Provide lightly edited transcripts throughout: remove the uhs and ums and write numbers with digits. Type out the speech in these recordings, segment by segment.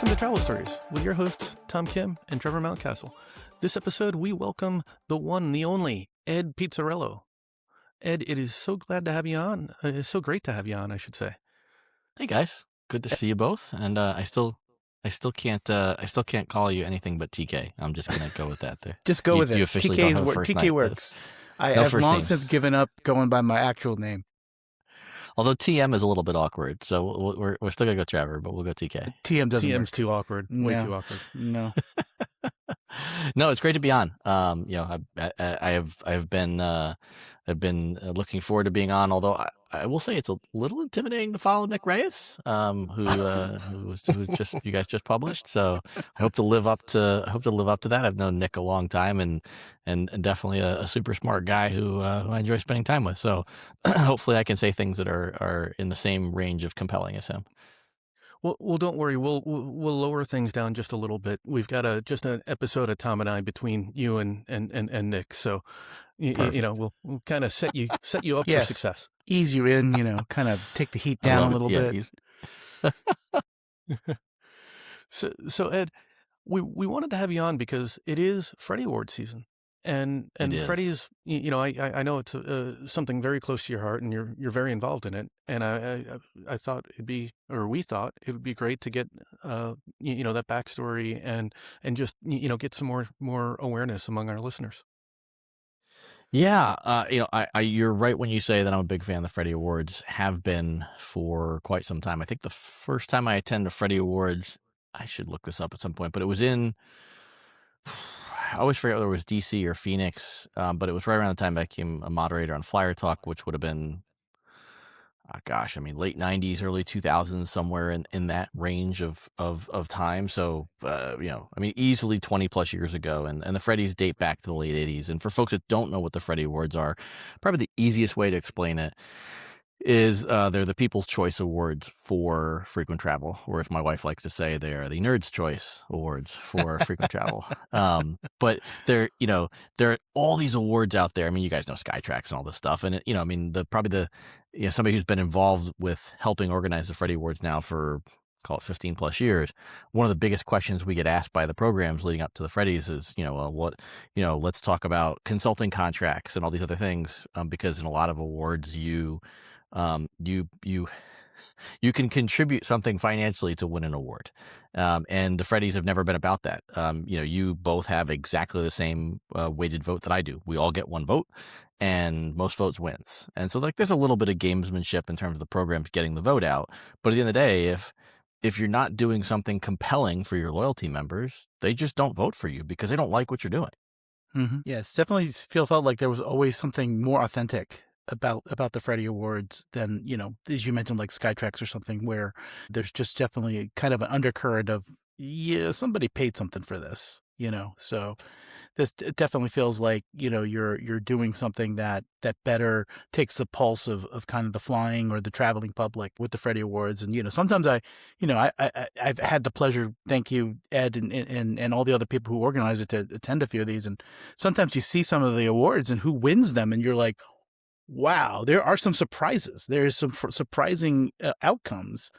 Welcome to Travel Stories with your hosts, Tom Kim and Trevor Mountcastle. This episode, we welcome the one, the only, Ed Pizzarello. Ed, it is so glad to have you on. It's so great to have you on, I should say. Hey guys, good to see you both. And I still can't call you anything but TK. I'm just gonna go with that there. Just go with it. You officially don't have a first TK name, works. I no have first long names. since given up going by my actual name. Although TM is a little bit awkward, so we're still gonna go Trevor, but we'll go TK. TM doesn't TM's work. too awkward. Way No. too awkward. No. No, it's great to be on. I've been looking forward to being on. Although I will say it's a little intimidating to follow Nick Reyes, who just you guys just published. So I hope to live up to that. I've known Nick a long time and definitely a super smart guy who I enjoy spending time with. So hopefully I can say things that are in the same range of compelling as him. Well, don't worry. We'll lower things down just a little bit. We've got just an episode of Tom and I between you and Nick. So, we'll kind of set you up for success. Ease you in, kind of take the heat down a little bit. So Ed, we wanted to have you on because it is Freddie Awards season. And Freddie's, I know it's something very close to your heart, and you're very involved in it. And I thought we thought it would be great to get that backstory and just get some more awareness among our listeners. Yeah, you're right when you say that I'm a big fan of the Freddie Awards. Have been for quite some time. I think the first time I attended a Freddie Awards, I should look this up at some point, but it was in. I always forget whether it was DC or Phoenix, but it was right around the time I became a moderator on Flyer Talk, which would have been, late 90s, early 2000s, somewhere in that range of time. So, easily 20 plus years ago. And the Freddies date back to the late 80s. And for folks that don't know what the Freddie Awards are, probably the easiest way to explain it is they're the People's Choice Awards for frequent travel, or as my wife likes to say, they are the Nerds' Choice Awards for frequent travel. But there are all these awards out there. I mean, you guys know Skytrax and all this stuff, and somebody who's been involved with helping organize the Freddie Awards now for call it 15 plus years. One of the biggest questions we get asked by the programs leading up to the Freddies is, let's talk about consulting contracts and all these other things, because in a lot of awards, you can contribute something financially to win an award. And the Freddies have never been about that. You both have exactly the same weighted vote that I do. We all get one vote and most votes wins. And so there's a little bit of gamesmanship in terms of the programs getting the vote out. But at the end of the day, if you're not doing something compelling for your loyalty members, they just don't vote for you because they don't like what you're doing. Mm-hmm. Yeah, it's definitely felt like there was always something more authentic about the Freddie Awards than, as you mentioned, like Skytrax or something, where there's just definitely kind of an undercurrent of, somebody paid something for this, so this it definitely feels like, you're doing something that better takes the pulse of kind of the flying or the traveling public with the Freddie Awards. And, sometimes I've had the pleasure, thank you, Ed, and all the other people who organize it, to attend a few of these. And sometimes you see some of the awards and who wins them and you're like, wow, there are some surprises. There's some surprising outcomes.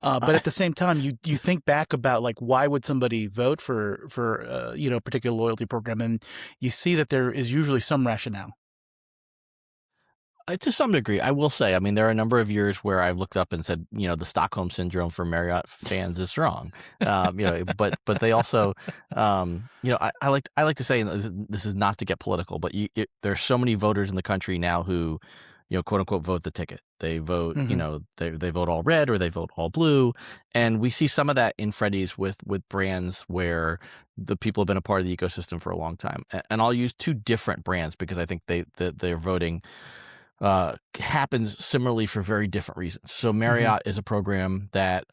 But at the same time, you think back about like, why would somebody vote for a particular loyalty program? And you see that there is usually some rationale. To some degree, I will say, there are a number of years where I've looked up and said, the Stockholm syndrome for Marriott fans is strong. But they also, I like to say, and this is not to get political, but there's so many voters in the country now who, quote unquote, vote the ticket. They vote, they vote all red or they vote all blue. And we see some of that in Freddies with brands where the people have been a part of the ecosystem for a long time. And I'll use two different brands because I think their voting happens similarly for very different reasons. So Marriott is a program that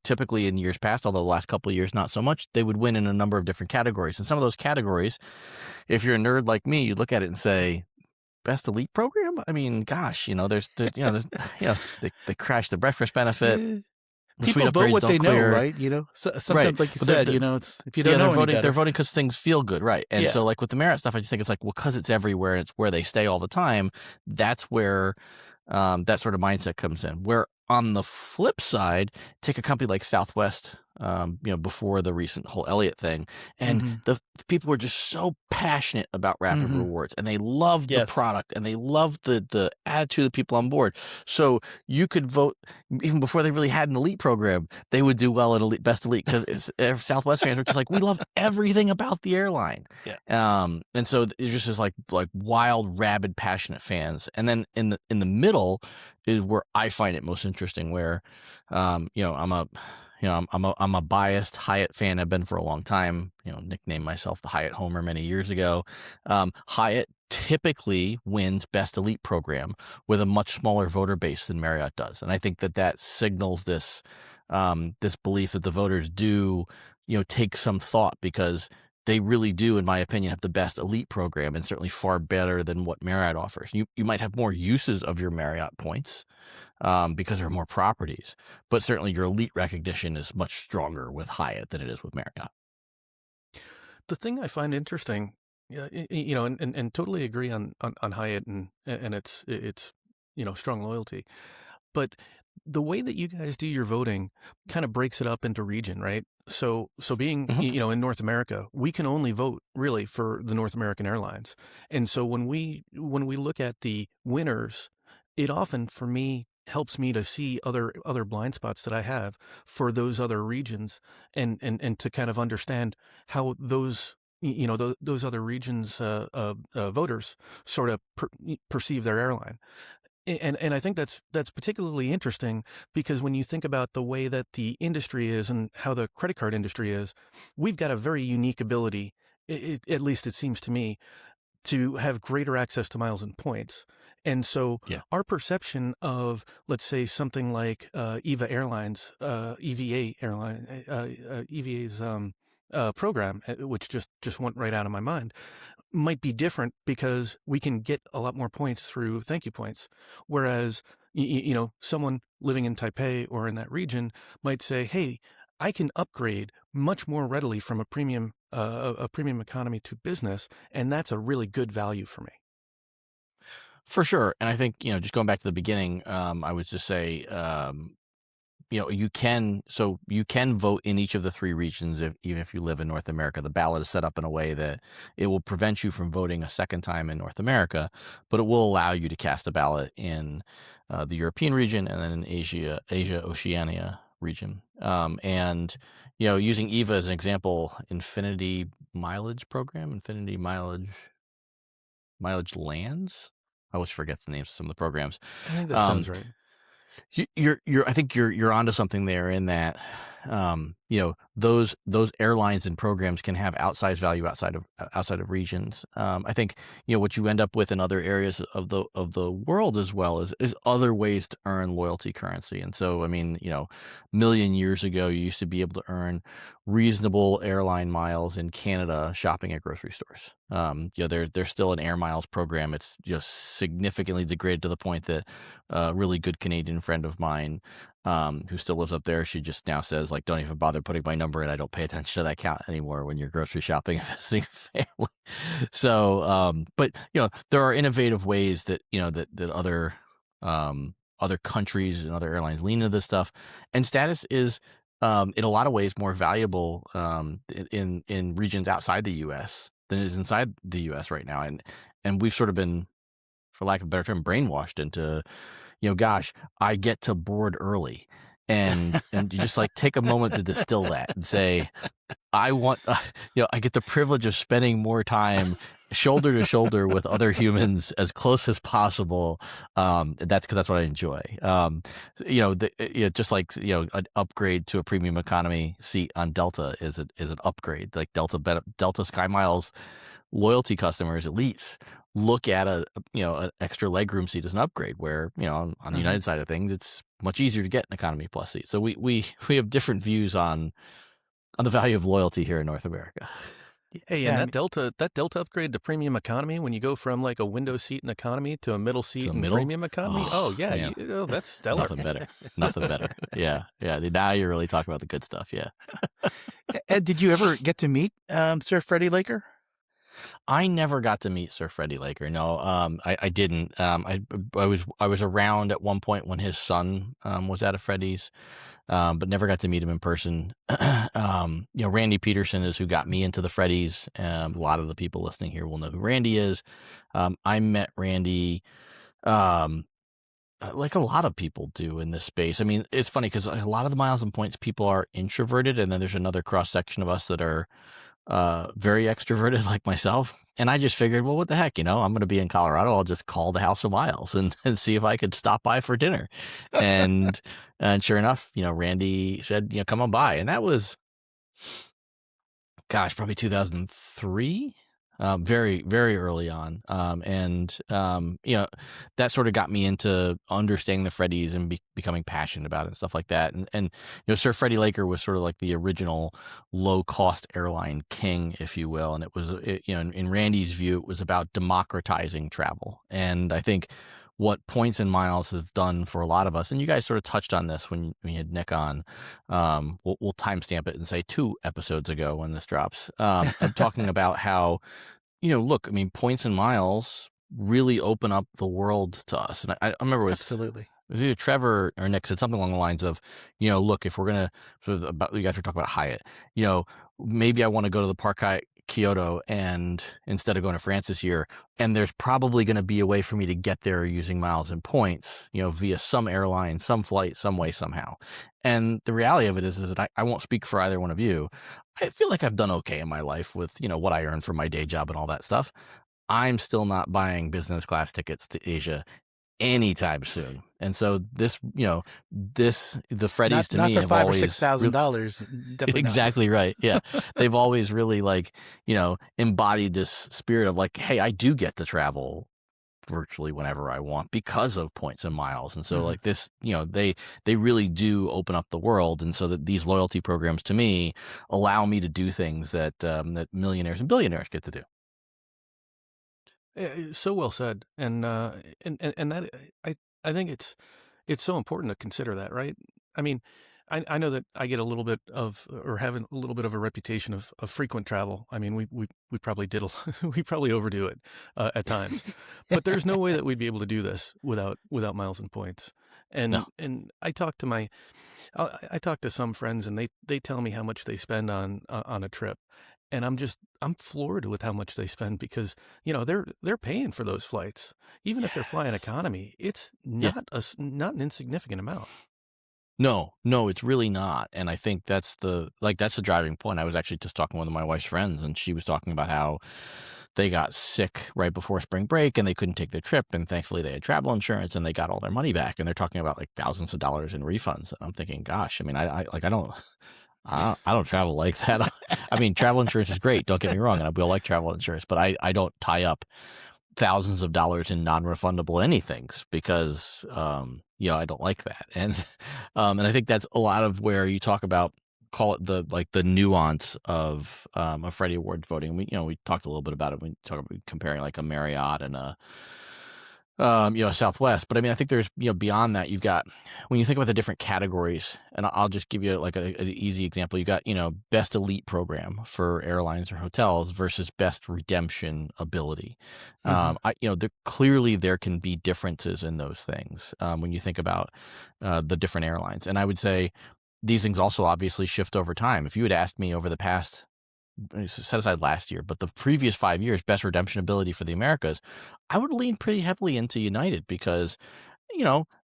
typically in years past, although the last couple of years not so much, they would win in a number of different categories. And some of those categories, if you're a nerd like me, you look at it and say, best elite program? Gosh, they crashed the breakfast benefit. People vote what they know, right? Sometimes, right. Like you said, it's if you don't know, they're voting because things feel good, right? And so, like with the Marriott stuff, I just think it's like, well, because it's everywhere and it's where they stay all the time. That's where that sort of mindset comes in. Where on the flip side, take a company like Southwest, before the recent whole Elliott thing, and Mm-hmm. the people were just so passionate about Rapid Mm-hmm. Rewards, and they loved the Yes. product, and they loved the attitude of the people on board. So you could vote even before they really had an elite program. They would do well in Best Elite because Southwest fans were just like, we love everything about the airline. Yeah. And so it's just this like wild, rabid, passionate fans. And then in the middle is where I find it most interesting, where I'm a biased Hyatt fan. I've been for a long time. Nicknamed myself the Hyatt Homer many years ago. Hyatt typically wins Best Elite program with a much smaller voter base than Marriott does, and I think that signals this belief that the voters do take some thought, because they really do, in my opinion, have the best elite program, and certainly far better than what Marriott offers. You might have more uses of your Marriott points because there are more properties, but certainly your elite recognition is much stronger with Hyatt than it is with Marriott. The thing I find interesting, and totally agree on Hyatt and its strong loyalty, but the way that you guys do your voting kind of breaks it up into region, right? So being Mhm. in North America, we can only vote really for the North American airlines, and so when we look at the winners, it often for me helps me to see other blind spots that I have for those other regions, and to kind of understand how those those other regions voters sort of perceive their airline. And I think that's particularly interesting, because when you think about the way that the industry is and how the credit card industry is, we've got a very unique ability, at least it seems to me, to have greater access to miles and points. And so Yeah. our perception of, let's say, something like EVA Airlines, EVA Airline, EVA's program, which just went right out of my mind, might be different because we can get a lot more points through thank you points. Whereas, someone living in Taipei or in that region might say, hey, I can upgrade much more readily from a premium economy to business, and that's a really good value for me. For sure. And I think, just going back to the beginning, I would just say, you can vote in each of the three regions, even if you live in North America. The ballot is set up in a way that it will prevent you from voting a second time in North America, but it will allow you to cast a ballot in the European region, and then in Asia Oceania region. And using EVA as an example, Infinity mileage lands. I always forget the names of some of the programs. I think that Um, sounds right. I think you're onto something there, in that those airlines and programs can have outsized value outside of regions. I think what you end up with in other areas of the world as well is other ways to earn loyalty currency. And so, I mean, million years ago, you used to be able to earn reasonable airline miles in Canada shopping at grocery stores. There's still an air miles program. It's significantly degraded to the point that a really good Canadian friend of mine, who still lives up there, she just now says, like, don't even bother putting my number in. I don't pay attention to that count anymore when you're grocery shopping and visiting family. So, but there are innovative ways that other countries and other airlines lean into this stuff, and status is in a lot of ways more valuable in regions outside the U.S. than it is inside the U.S. right now, and we've sort of been, for lack of a better term, brainwashed into, gosh, I get to board early. And you just like take a moment to distill that and say, I want, I get the privilege of spending more time shoulder to shoulder with other humans as close as possible. That's because that's what I enjoy. Just like, an upgrade to a premium economy seat on Delta is an upgrade. Like Delta Sky Miles loyalty customers, elites, look at an extra legroom seat as an upgrade, where on the United side of things, it's much easier to get an economy plus seat. So we have different views on the value of loyalty here in North America. Hey, and Yeah, that Delta upgrade to premium economy, when you go from like a window seat in economy to a middle To seat a in middle, premium economy, oh yeah, man, that's stellar. nothing better. Yeah. Now you're really talking about the good stuff. Yeah. Ed, did you ever get to meet Sir Freddie Laker? I never got to meet Sir Freddie Laker. No, I didn't. I was around at one point when his son was at a Freddie's, but never got to meet him in person. Randy Peterson is who got me into the Freddie's. A lot of the people listening here will know who Randy is. I met Randy. Um, like a lot of people do in this space. I mean, it's funny because a lot of the Miles and Points people are introverted, and then there's another cross section of us that are very extroverted like myself. And I just figured, well, what the heck, I'm going to be in Colorado. I'll just call the House of Miles and see if I could stop by for dinner. And and sure enough, Randy said, come on by. And that was, gosh, probably 2003. Very, very early on. That sort of got me into understanding the Freddies and becoming passionate about it and stuff like that. And Sir Freddie Laker was sort of like the original low cost airline king, if you will. And it was, in Randy's view, it was about democratizing travel. And I think what points and miles have done for a lot of us, and you guys sort of touched on this when you had Nick on. We'll timestamp it and say 2 episodes ago when this drops. I'm talking about how, look, I mean, points and miles really open up the world to us. And I remember Absolutely. it was either Trevor or Nick said something along the lines of, look, if we're gonna you guys were talking about Hyatt, maybe I want to go to the Park Hyatt Kyoto and instead of going to France this year, and there's probably going to be a way for me to get there using miles and points, via some airline, some flight, some way, somehow. And the reality of it is that I won't speak for either one of you. I feel like I've done okay in my life with, what I earn from my day job and all that stuff. I'm still not buying business class tickets to Asia anytime soon. And so the Freddies to Not me for have $5,000 or always $6,000. Definitely exactly right. Yeah. They've always really embodied this spirit of like, hey, I do get to travel virtually whenever I want because of points and miles. And so not. like this, they really do open up the world. And so that these loyalty programs to me allow me to do things that that millionaires and billionaires get to do. So well said, and that I think it's so important to consider that, right? I mean, I know that I get a little bit of or have a little bit of a reputation of frequent travel. I mean, we probably we probably overdo it at times, but there's no way that we'd be able to do this without miles and points. No. And I talk to some friends and they tell me how much they spend on a trip. And I'm floored with how much they spend because, they're paying for those flights. Even if they're flying Yes. economy, it's Yeah. not an insignificant amount. No, it's really not. And I think that's the driving point. I was actually just talking with one of my wife's friends, and she was talking about how they got sick right before spring break and they couldn't take their trip. And thankfully they had travel insurance and they got all their money back. And they're talking about like thousands of dollars in refunds. And I'm thinking, gosh, I mean, I don't travel like that. I mean, travel insurance is great. Don't get me wrong. And we all like travel insurance, but I don't tie up thousands of dollars in non-refundable anythings because, I don't like that. And I think that's a lot of where you talk about, call it the nuance of Freddie Awards voting. We talked a little bit about it. We talk about comparing like a Marriott and a, Southwest. But I mean, I think there's, beyond that, you've got, when you think about the different categories, and I'll just give you like an easy example. You got, best elite program for airlines or hotels versus best redemption ability. There can be differences in those things when you think about the different airlines. And I would say these things also obviously shift over time. If you had asked me over the past, set aside last year, but the previous 5 years, best redemption ability for the Americas, I would lean pretty heavily into United because,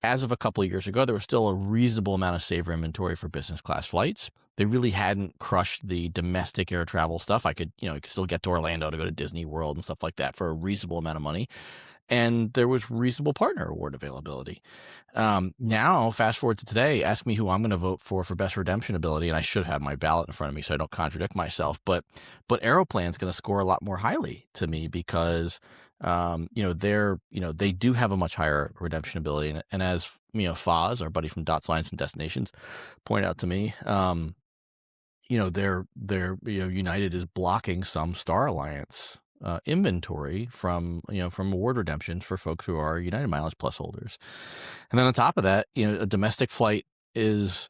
as of a couple of years ago, there was still a reasonable amount of saver inventory for business class flights. They really hadn't crushed the domestic air travel stuff. I could still get to Orlando to go to Disney World and stuff like that for a reasonable amount of money. And there was reasonable partner award availability. Now, fast forward to today, ask me who I'm going to vote for best redemption ability, and I should have my ballot in front of me so I don't contradict myself. But Aeroplan's going to score a lot more highly to me because, they do have a much higher redemption ability, and as Foz, our buddy from Dots, Lines, and Destinations, pointed out to me, United is blocking some Star Alliance inventory from award redemptions for folks who are United Mileage Plus holders. And then on top of that, a domestic flight is,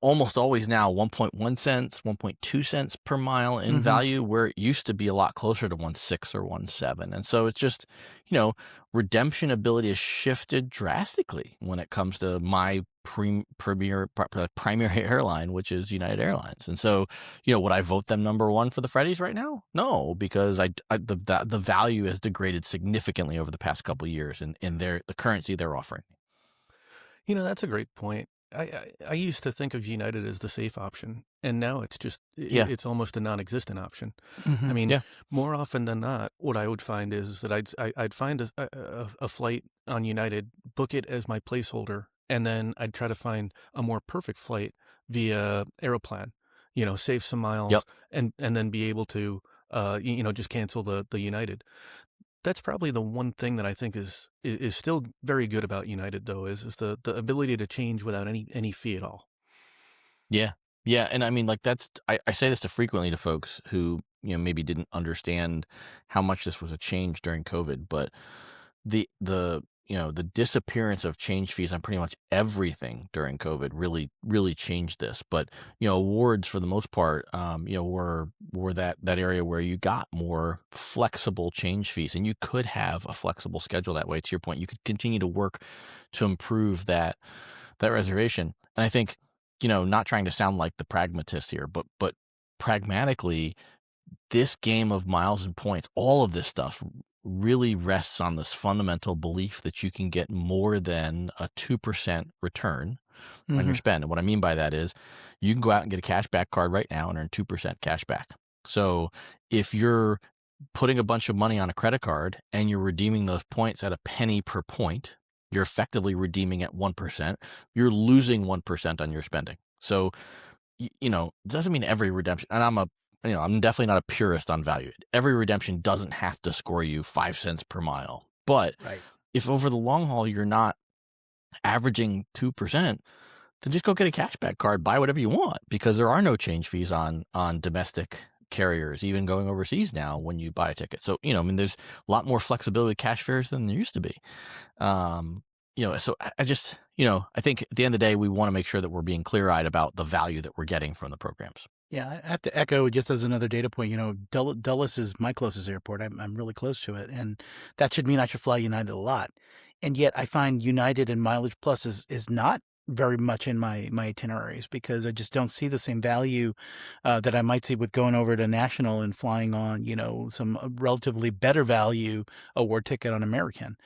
almost always now 1.1 cents, 1.2 cents per mile in Hmm. value, where it used to be a lot closer to 1.6 or 1.7. And so it's just, you know, redemption ability has shifted drastically when it comes to my primary airline, which is United Airlines. And so, would I vote them number one for the Freddies right now? No, because the value has degraded significantly over the past couple of years in the currency they're offering. That's a great point. I used to think of United as the safe option, and now it's just Yeah. it's almost a non-existent option. Hmm. I mean, Yeah. more often than not, what I would find is that I'd find a flight on United, book it as my placeholder, and then I'd try to find a more perfect flight via Aeroplan. Save some miles, Yep. and then be able to just cancel the United. That's probably the one thing that I think is still very good about United, though, is the ability to change without any fee at all. Yeah. Yeah. And I mean, like, I say this frequently to folks who, maybe didn't understand how much this was a change during COVID, but the disappearance of change fees on pretty much everything during COVID really, really changed this. But, awards for the most part, were that area where you got more flexible change fees, and you could have a flexible schedule that way. To your point, you could continue to work to improve that reservation. And I think, not trying to sound like the pragmatist here, but pragmatically, this game of miles and points, all of this stuff really rests on this fundamental belief that you can get more than a 2% return on your Hmm. spend. And what I mean by that is you can go out and get a cash back card right now and earn 2% cash back. So if you're putting a bunch of money on a credit card and you're redeeming those points at a penny per point, you're effectively redeeming at 1%. You're losing 1% on your spending. So, it doesn't mean every redemption, and I'm definitely not a purist on value. Every redemption doesn't have to score you 5 cents per mile. But Right. if over the long haul you're not averaging 2%, then just go get a cashback card, buy whatever you want, because there are no change fees on domestic carriers, even going overseas now when you buy a ticket. So, there's a lot more flexibility with cash fares than there used to be. So I just, I think at the end of the day, we want to make sure that we're being clear-eyed about the value that we're getting from the programs. Yeah, I have to echo just as another data point. Dulles is my closest airport. I'm really close to it, and that should mean I should fly United a lot. And yet, I find United and Mileage Plus is not very much in my itineraries because I just don't see the same value that I might see with going over to National and flying on some relatively better value award ticket on American.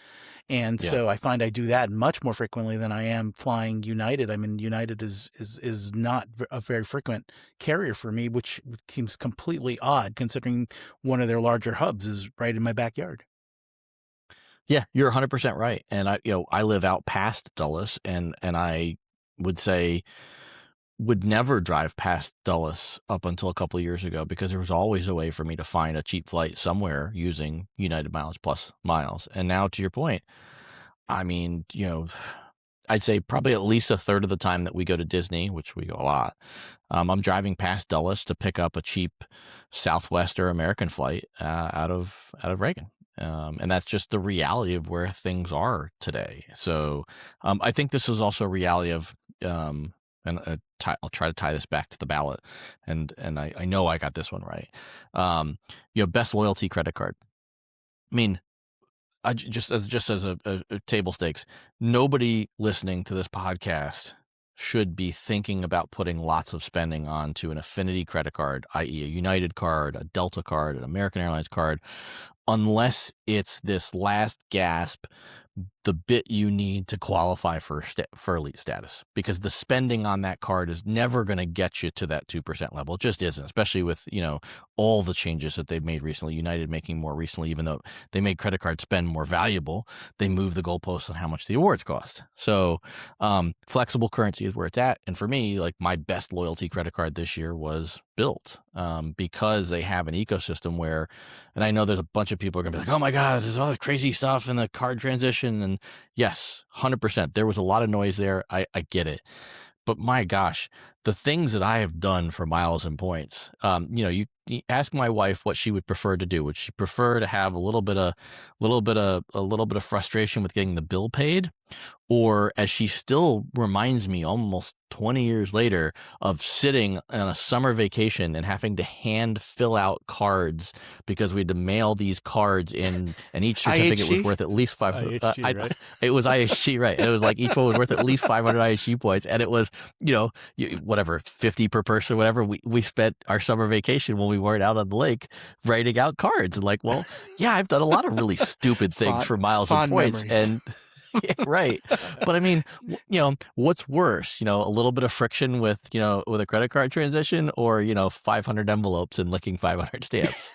And Yeah. so I find I do that much more frequently than I am flying United. I mean, United is not a very frequent carrier for me, which seems completely odd considering one of their larger hubs is right in my backyard. Yeah, you're 100% right. And I live out past Dulles, and I would say would never drive past Dulles up until a couple of years ago because there was always a way for me to find a cheap flight somewhere using United Mileage Plus miles. And now, to your point, I mean, I'd say probably at least a third of the time that we go to Disney, which we go a lot, I'm driving past Dulles to pick up a cheap Southwest or American flight out of Reagan. And that's just the reality of where things are today. So I think this is also a reality of, and I'll try to tie this back to the ballot, and I know I got this one right. Best loyalty credit card. I mean, just as a table stakes, nobody listening to this podcast should be thinking about putting lots of spending onto an affinity credit card, i.e. a United card, a Delta card, an American Airlines card, unless it's this last gasp, the bit you need to qualify for elite status, because the spending on that card is never going to get you to that 2% level. It just isn't, especially with, all the changes that they've made recently, United making more recently, even though they made credit card spend more valuable, they moved the goalposts on how much the awards cost. So flexible currency is where it's at. And for me, like, my best loyalty credit card this year was Built, because they have an ecosystem where, and I know there's a bunch of people are going to be like, oh my God, there's all the crazy stuff in the card transition. And yes, 100%. There was a lot of noise there. I get it. But my gosh, the things that I have done for miles and points. You ask my wife what she would prefer to do. Would she prefer to have a little bit of frustration with getting the bill paid, or as she still reminds me almost 20 years later of sitting on a summer vacation and having to hand fill out cards because we had to mail these cards in, and each certificate was IHG? worth at least five. IHG, right? It was IHG, right? And it was like each one was worth at least 500 IHG points, and it was whatever 50 per person, whatever. We spent our summer vacation when we weren't out on the lake writing out cards, and like, well, yeah, I've done a lot of really stupid things for miles and Fond points, memories. and yeah, right. But I mean, what's worse? A little bit of friction with a credit card transition, or 500 envelopes and licking 500 stamps.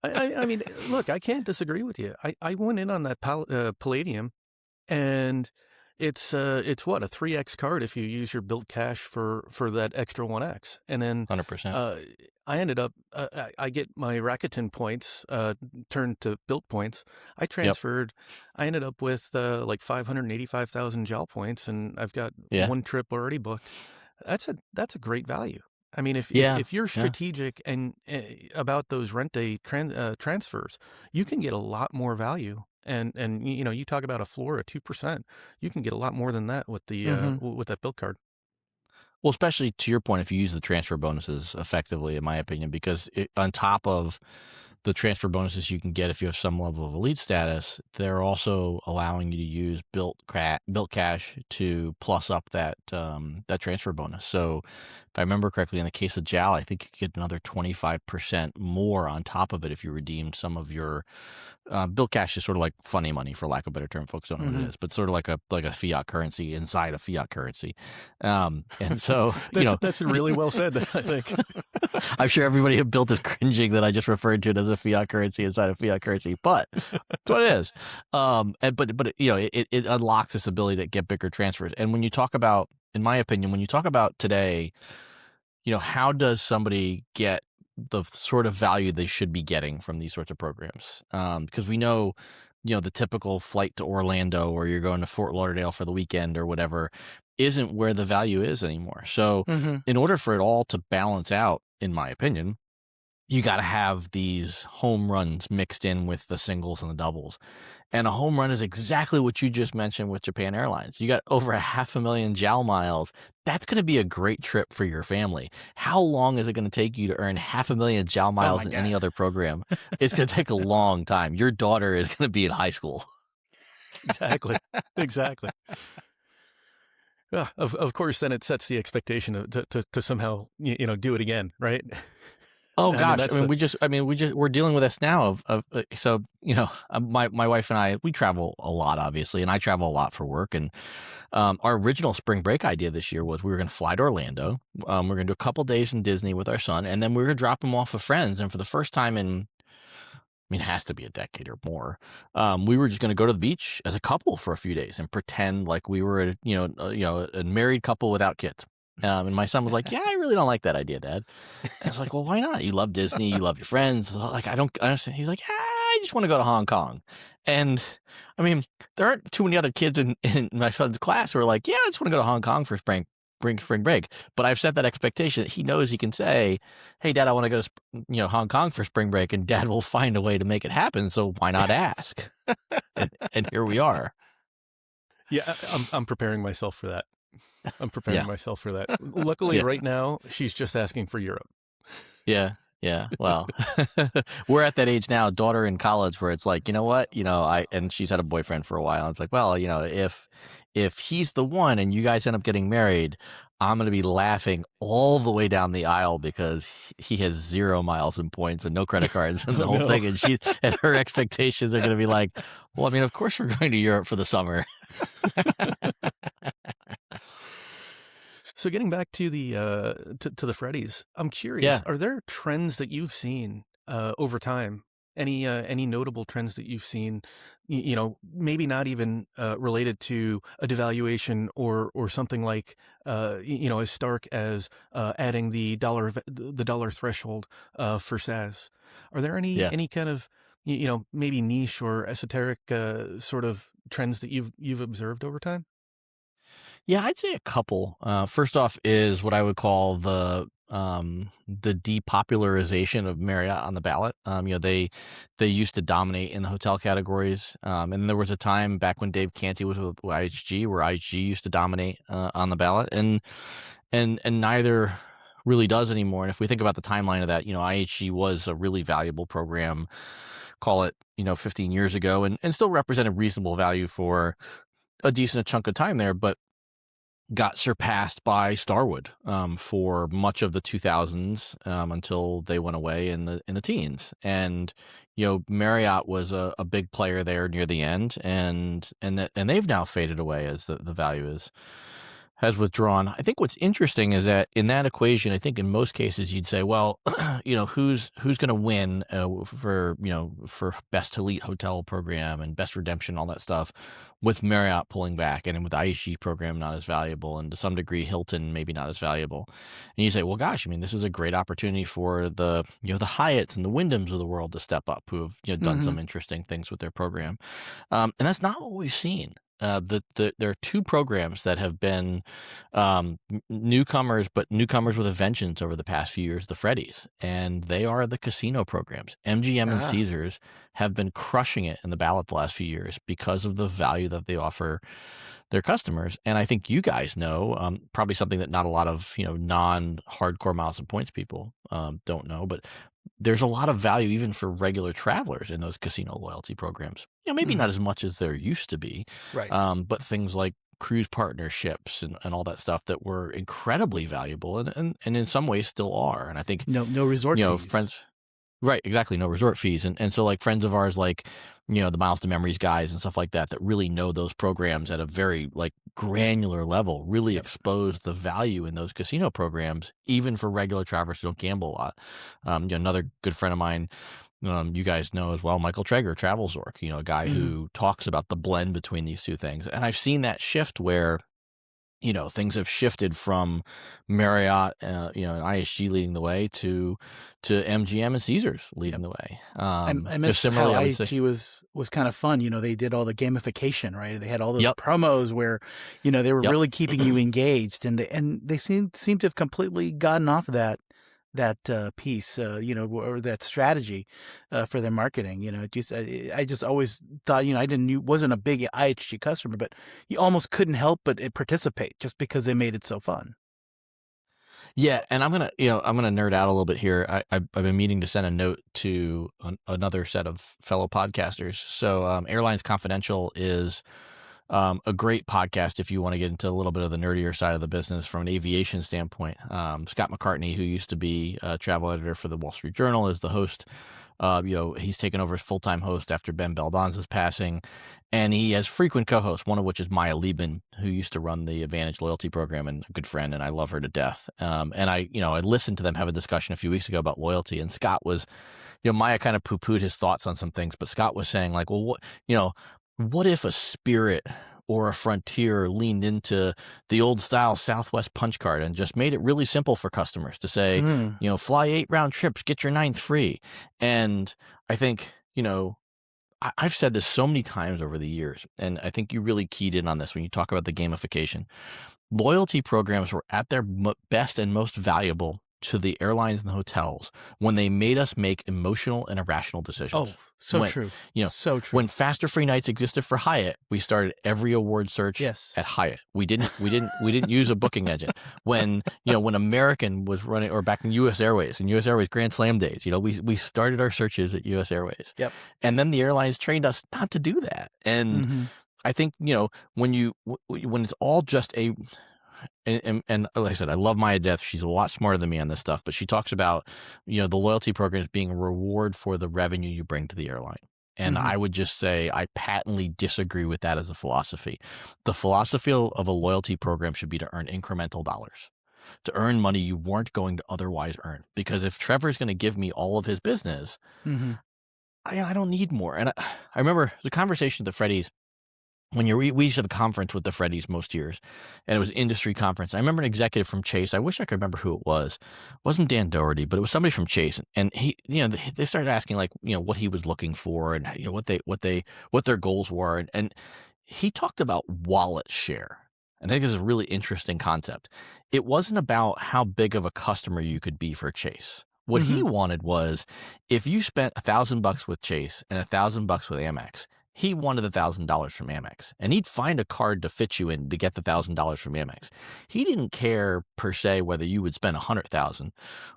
I mean, look, I can't disagree with you. I went in on that Palladium, and it's what, a 3x card if you use your built cash for that extra 1x, and then 100%. I ended up I get my Rakuten points turned to built points. I transferred. I ended up with like 585,000 JAL points, and I've got one trip already booked. That's a great value. I mean, if you're strategic and about those rent day transfers, you can get a lot more value. And you talk about a floor of 2%, you can get a lot more than that with the with that built card. Well, especially to your point, if you use the transfer bonuses effectively, in my opinion, because on top of the transfer bonuses you can get if you have some level of elite status, they're also allowing you to use built cash to plus up that transfer bonus. So if I remember correctly, in the case of JAL, I think you could get another 25% more on top of it if you redeemed some of your built cash. Is sort of like funny money, for lack of a better term. Folks don't know what it is, but sort of like a fiat currency inside a fiat currency. And so that's really well said, I think. I'm sure everybody who built is cringing that I just referred to it as a fiat currency inside a fiat currency, but that's what it is. But it unlocks this ability to get bigger transfers. And when you talk about, in my opinion, when you talk about today, how does somebody get the sort of value they should be getting from these sorts of programs? Because we know, the typical flight to Orlando, or you're going to Fort Lauderdale for the weekend or whatever, isn't where the value is anymore. So in order for it all to balance out, in my opinion, you got to have these home runs mixed in with the singles and the doubles. And a home run is exactly what you just mentioned with Japan Airlines. You got over 500,000 JAL miles. That's going to be a great trip for your family. How long is it going to take you to earn 500,000 JAL miles in any other program? It's going to take a long time. Your daughter is going to be in high school. Exactly. Yeah, of course, then it sets the expectation to somehow do it again, right? Oh gosh, we're dealing with this now. My wife and I, we travel a lot, obviously, and I travel a lot for work. And our original spring break idea this year was we were going to fly to Orlando. We're going to do a couple days in Disney with our son, and then we were going to drop him off with friends. And for the first time in, it has to be a decade or more, we were just going to go to the beach as a couple for a few days and pretend like we were a married couple without kids. And my son was like, "Yeah, I really don't like that idea, Dad." And I was like, "Well, why not? You love Disney, you love your friends. Like, I don't understand." He's like, "Yeah, I just want to go to Hong Kong." And I mean, there aren't too many other kids in my son's class who are like, "Yeah, I just want to go to Hong Kong for spring break." But I've set that expectation that he knows he can say, "Hey, Dad, I want to go to Hong Kong for spring break," and Dad will find a way to make it happen. So why not ask? and here we are. Yeah, I'm preparing myself for that. Luckily, right now, she's just asking for Europe. Yeah. Well, we're at that age now, daughter in college, where it's like, you know what, and she's had a boyfriend for a while. It's like, well, if he's the one and you guys end up getting married, I'm going to be laughing all the way down the aisle because he has 0 miles and points and no credit cards and the whole thing. And her expectations are going to be like, well, I mean, of course we're going to Europe for the summer. So getting back to the to the Freddies, I'm curious, are there trends that you've seen over time? Any notable trends that you've seen, maybe not even related to a devaluation or something like, as stark as adding the dollar threshold for SAS. Are there any kind of, maybe niche or esoteric sort of trends that you've observed over time? Yeah, I'd say a couple. First off is what I would call the depopularization of Marriott on the ballot. They used to dominate in the hotel categories, and there was a time back when Dave Canty was with IHG where IHG used to dominate on the ballot, and neither really does anymore. And if we think about the timeline of that, IHG was a really valuable program, call it 15 years ago, and still represented reasonable value for a decent chunk of time there, but got surpassed by Starwood for much of the 2000s until they went away in the teens. And Marriott was a big player there near the end, and they've now faded away as the value has withdrawn. I think what's interesting is that in that equation, I think in most cases you'd say, well, who's going to win for best elite hotel program and best redemption, all that stuff, with Marriott pulling back and with the IHG program not as valuable, and to some degree Hilton maybe not as valuable. And you say, well, gosh, I mean, this is a great opportunity for the the Hyatts and the Wyndhams of the world to step up, who have done some interesting things with their program, and that's not what we've seen. There are two programs that have been newcomers, but newcomers with a vengeance over the past few years, the Freddies, and they are the casino programs. MGM and Caesars have been crushing it in the ballot the last few years because of the value that they offer their customers. And I think you guys know, probably something that not a lot of non-hardcore Miles and Points people don't know, but there's a lot of value even for regular travelers in those casino loyalty programs. Maybe not as much as there used to be, Right. but things like cruise partnerships and all that stuff that were incredibly valuable and in some ways still are. And I think No resort fees. friends. Right, exactly. No resort fees. And so like friends of ours, like, the Miles to Memories guys and stuff like that really know those programs at a very like granular level, really expose the value in those casino programs, even for regular travelers who don't gamble a lot. Another good friend of mine, you guys know as well, Michael Traeger, TravelZork, a guy who talks about the blend between these two things. And I've seen that shift where things have shifted from Marriott, and IHG leading the way to MGM and Caesars leading the way. I miss how similarly, I would say, IHG was kind of fun. They did all the gamification, right? They had all those Yep. promos where, they were Yep. really keeping you engaged, and they seem to have completely gotten off of that piece, or that strategy for their marketing. I just always thought, wasn't a big IHG customer, but you almost couldn't help but participate just because they made it so fun. Yeah, and I'm gonna nerd out a little bit here. I've been meaning to send a note to another set of fellow podcasters. So, Airlines Confidential is a great podcast if you want to get into a little bit of the nerdier side of the business from an aviation standpoint. Scott McCartney, who used to be a travel editor for the Wall Street Journal, is the host. He's taken over as full-time host after Ben Beldanza's passing, and he has frequent co-hosts, one of which is Maya Liebman, who used to run the Advantage loyalty program and a good friend, and I love her to death. And I listened to them have a discussion a few weeks ago about loyalty, and Scott was, Maya kind of poo-pooed his thoughts on some things, but Scott was saying like, well, what if a Spirit or a Frontier leaned into the old style Southwest punch card and just made it really simple for customers to say, fly 8 round trips, get your 9th free. And I think, I've said this so many times over the years, and I think you really keyed in on this when you talk about the gamification. Loyalty programs were at their best and most valuable to the airlines and the hotels when they made us make emotional and irrational decisions. Oh, so true. So true. When Faster Free Nights existed for Hyatt, we started every award search at Hyatt. We didn't use a booking engine. When American was running, or back in U.S. Airways and U.S. Airways Grand Slam days, we started our searches at U.S. Airways. Yep. And then the airlines trained us not to do that. And I think when it's all just a and like I said, I love Maya to death. She's a lot smarter than me on this stuff, but she talks about, the loyalty programs being a reward for the revenue you bring to the airline. And I would just say I patently disagree with that as a philosophy. The philosophy of a loyalty program should be to earn incremental dollars, to earn money you weren't going to otherwise earn. Because if Trevor's going to give me all of his business, I don't need more. And I remember the conversation at the Freddies. We used to have a conference with the Freddies most years, and it was an industry conference. I remember an executive from Chase. I wish I could remember who it was. It wasn't Dan Doherty, but it was somebody from Chase. And he, they started asking like, what he was looking for and what their goals were. And he talked about wallet share. and I think this is a really interesting concept. It wasn't about how big of a customer you could be for Chase. What he wanted was, if you spent $1,000 with Chase and $1,000 with Amex, he wanted $1,000 from Amex, and he'd find a card to fit you in to get the $1,000 from Amex. He didn't care per se whether you would spend 100,000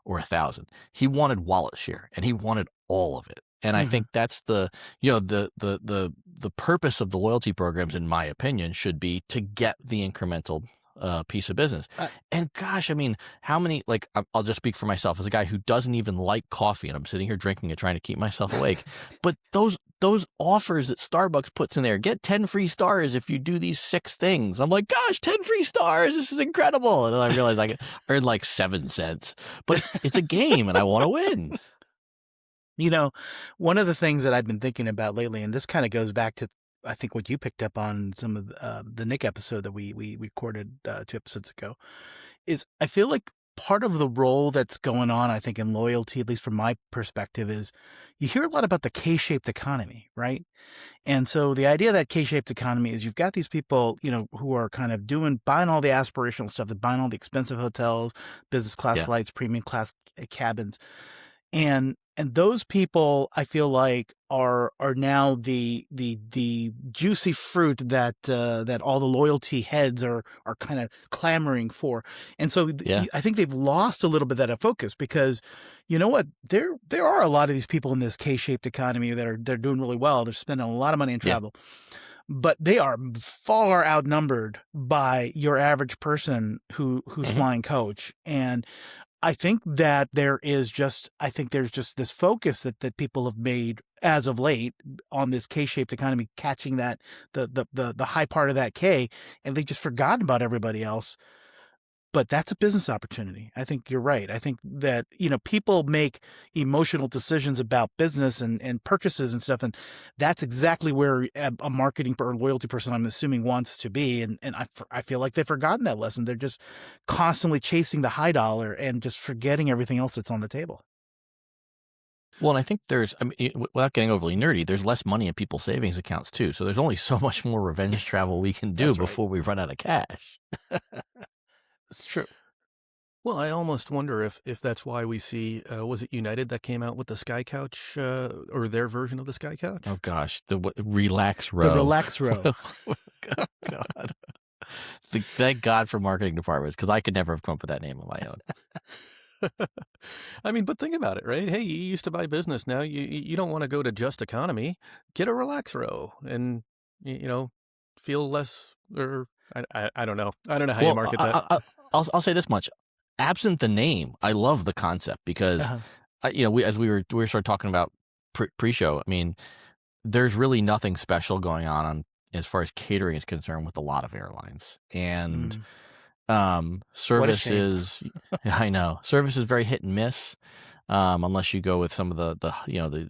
or 1,000. He wanted wallet share, and he wanted all of it. And I think that's the purpose of the loyalty programs, in my opinion, should be to get the incremental piece of business. And gosh, I mean, how many, like, I'll just speak for myself as a guy who doesn't even like coffee, and I'm sitting here drinking it, trying to keep myself awake. But those offers that Starbucks puts in there, get 10 free stars if you do these 6 things. I'm like, gosh, 10 free stars. This is incredible. And then I realized I earned like 7 cents, but it's a game and I want to win. You know, one of the things that I've been thinking about lately, and this kind of goes back to, I think, what you picked up on some of the Nick episode that we recorded 2 episodes ago, is I feel like part of the role that's going on, I think, in loyalty, at least from my perspective, is you hear a lot about the K-shaped economy, right? And so the idea of that K-shaped economy is you've got these people, you know, who are kind of buying all the aspirational stuff, they're buying all the expensive hotels, business class flights, premium class cabins. And those people, I feel like, are now the juicy fruit that all the loyalty heads are kind of clamoring for. And so I think they've lost a little bit of that focus, because you know what, there are a lot of these people in this K-shaped economy they're doing really well. They're spending a lot of money on travel. But they are far outnumbered by your average person who's flying coach. And I think that there's just this focus that people have made as of late on this K-shaped economy, catching that the high part of that K, and they've just forgotten about everybody else. But that's a business opportunity. I think you're right. I think that, you know, people make emotional decisions about business and purchases and stuff. And that's exactly where a marketing or loyalty person, I'm assuming, wants to be. And I feel like they've forgotten that lesson. They're just constantly chasing the high dollar and just forgetting everything else that's on the table. Well, and I think without getting overly nerdy, there's less money in people's savings accounts too. So there's only so much more revenge travel we can do before we run out of cash. It's true. Well, I almost wonder if that's why we see, was it United that came out with the Sky Couch, or their version of the Sky Couch? Oh gosh, the Relax Row. The Relax Row. Oh, God. Thank God for marketing departments, because I could never have come up with that name on my own. I mean, but think about it, right? Hey, you used to buy business. Now you don't want to go to just economy. Get a Relax Row and, you know, feel less, or I don't know. I don't know how you market that. I'll say this much. Absent the name, I love the concept, because, you know, we started talking about pre-show. I mean, there's really nothing special going on as far as catering is concerned with a lot of airlines, and service is, I know, service is very hit and miss. Unless you go with some of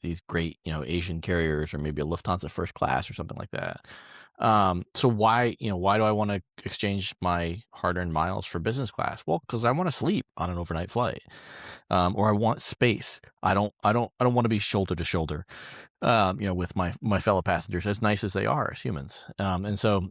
these great, you know, Asian carriers, or maybe a Lufthansa first class or something like that. So why do I want to exchange my hard-earned miles for business class? Well, because I want to sleep on an overnight flight, or I want space. I don't want to be shoulder to shoulder, you know, with my fellow passengers, as nice as they are as humans. And so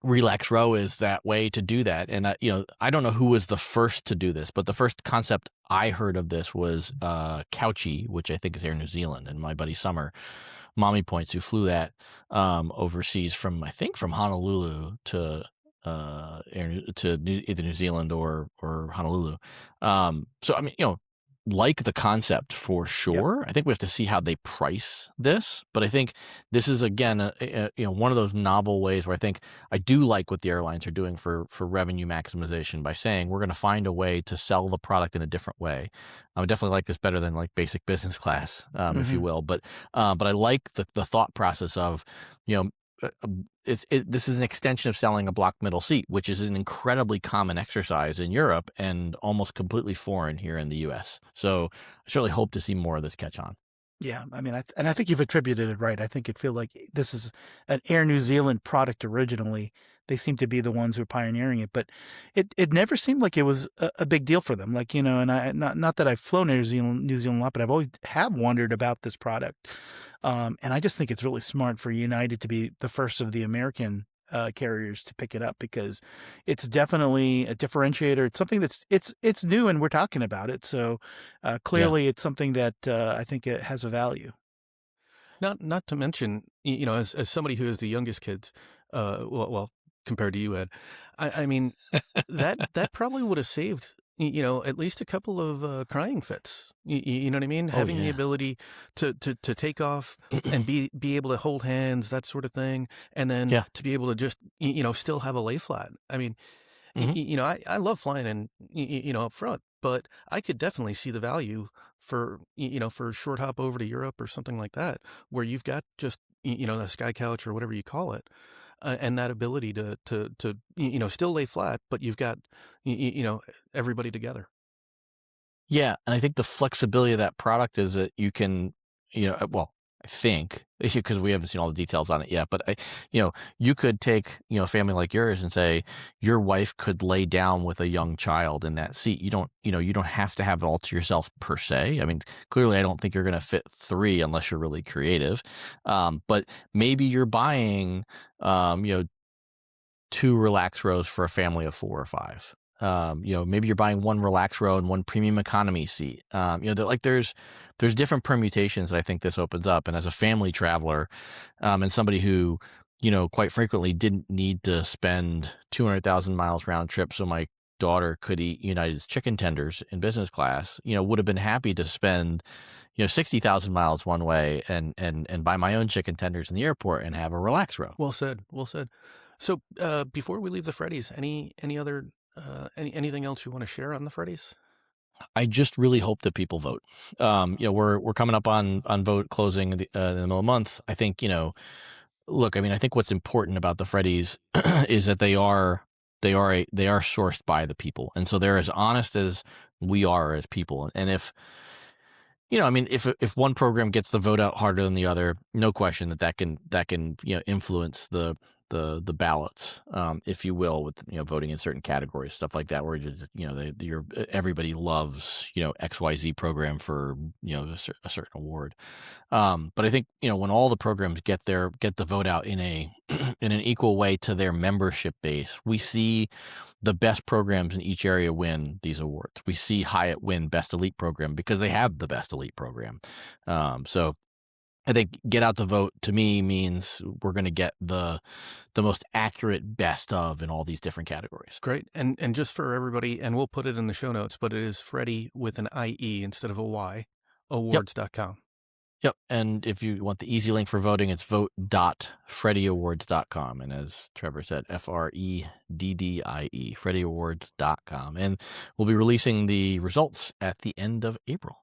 Relax Row is that way to do that. And you know, I don't know who was the first to do this, but the first concept I heard of this was Couchy, which I think is Air New Zealand, and my buddy Summer, Mommy Points, who flew that overseas from Honolulu to either New Zealand or Honolulu. So I mean, you know, like the concept for sure. Yep. I think we have to see how they price this, but I think this is, again, you know, one of those novel ways where I think I do like what the airlines are doing for revenue maximization, by saying we're going to find a way to sell the product in a different way. I would definitely like this better than like basic business class, if you will. But I like the thought process of, you know, this is an extension of selling a block middle seat, which is an incredibly common exercise in Europe and almost completely foreign here in the U.S. So I certainly hope to see more of this catch on. Yeah, I mean, I think you've attributed it right. I think it feel like this is an Air New Zealand product originally. They seem to be the ones who are pioneering it, but it never seemed like it was a big deal for them. Like, you know, and I not that I've flown New Zealand a lot, but I've always have wondered about this product. And I just think it's really smart for United to be the first of the American carriers to pick it up, because it's definitely a differentiator. It's something it's new, and we're talking about it. So clearly, it's something that I think it has a value. Not to mention, as somebody who has the youngest kids, well, compared to you, Ed, I mean, that probably would have saved, at least a couple of crying fits. You know what I mean? Oh, Having the yeah. ability to take off and be able to hold hands, that sort of thing, and then Yeah. to be able to just, still have a lay flat. I mean, Mhm. I love flying and, up front, but I could definitely see the value for, for a short hop over to Europe or something like that, where you've got just, a sky couch or whatever you call it, and that ability to, still lay flat, but you've got, everybody together. Yeah, and I think the flexibility of that product is that you can, well, I think, because we haven't seen all the details on it yet, but you could take, a family like yours and say your wife could lay down with a young child in that seat. You don't have to have it all to yourself per se. I mean, clearly, I don't think you're going to fit 3 unless you're really creative. But maybe you're buying, 2 relax rows for a family of 4 or 5. Maybe you're buying 1 relax row and 1 premium economy seat. There's different permutations that I think this opens up. And as a family traveler, and somebody who, quite frequently didn't need to spend 200,000 miles round trip so my daughter could eat United's chicken tenders in business class, would have been happy to spend, 60,000 miles one way and buy my own chicken tenders in the airport and have a relax row. Well said. Well said. So before we leave the Freddies, any other anything else you want to share on the Freddies? I just really hope that people vote. We're coming up on vote closing in the middle of the month. I think, look, I mean, I think what's important about the Freddies is that they are sourced by the people, and so they're as honest as we are as people. And if I mean, if one program gets the vote out harder than the other, no question that can influence the ballots, if you will, with voting in certain categories, stuff like that, where just everybody loves XYZ program for a certain award. But I think when all the programs get the vote out in in an equal way to their membership base, we see the best programs in each area win these awards. We see Hyatt win Best Elite Program because they have the best elite program. So I think get out the vote to me means we're going to get the most accurate best of in all these different categories. Great. And just for everybody, and we'll put it in the show notes, but it is Freddie with an IE instead of a Y, awards.com. Yep. And if you want the easy link for voting, it's vote.freddieawards.com. And as Trevor said, FREDDIE, freddieawards.com. And we'll be releasing the results at the end of April.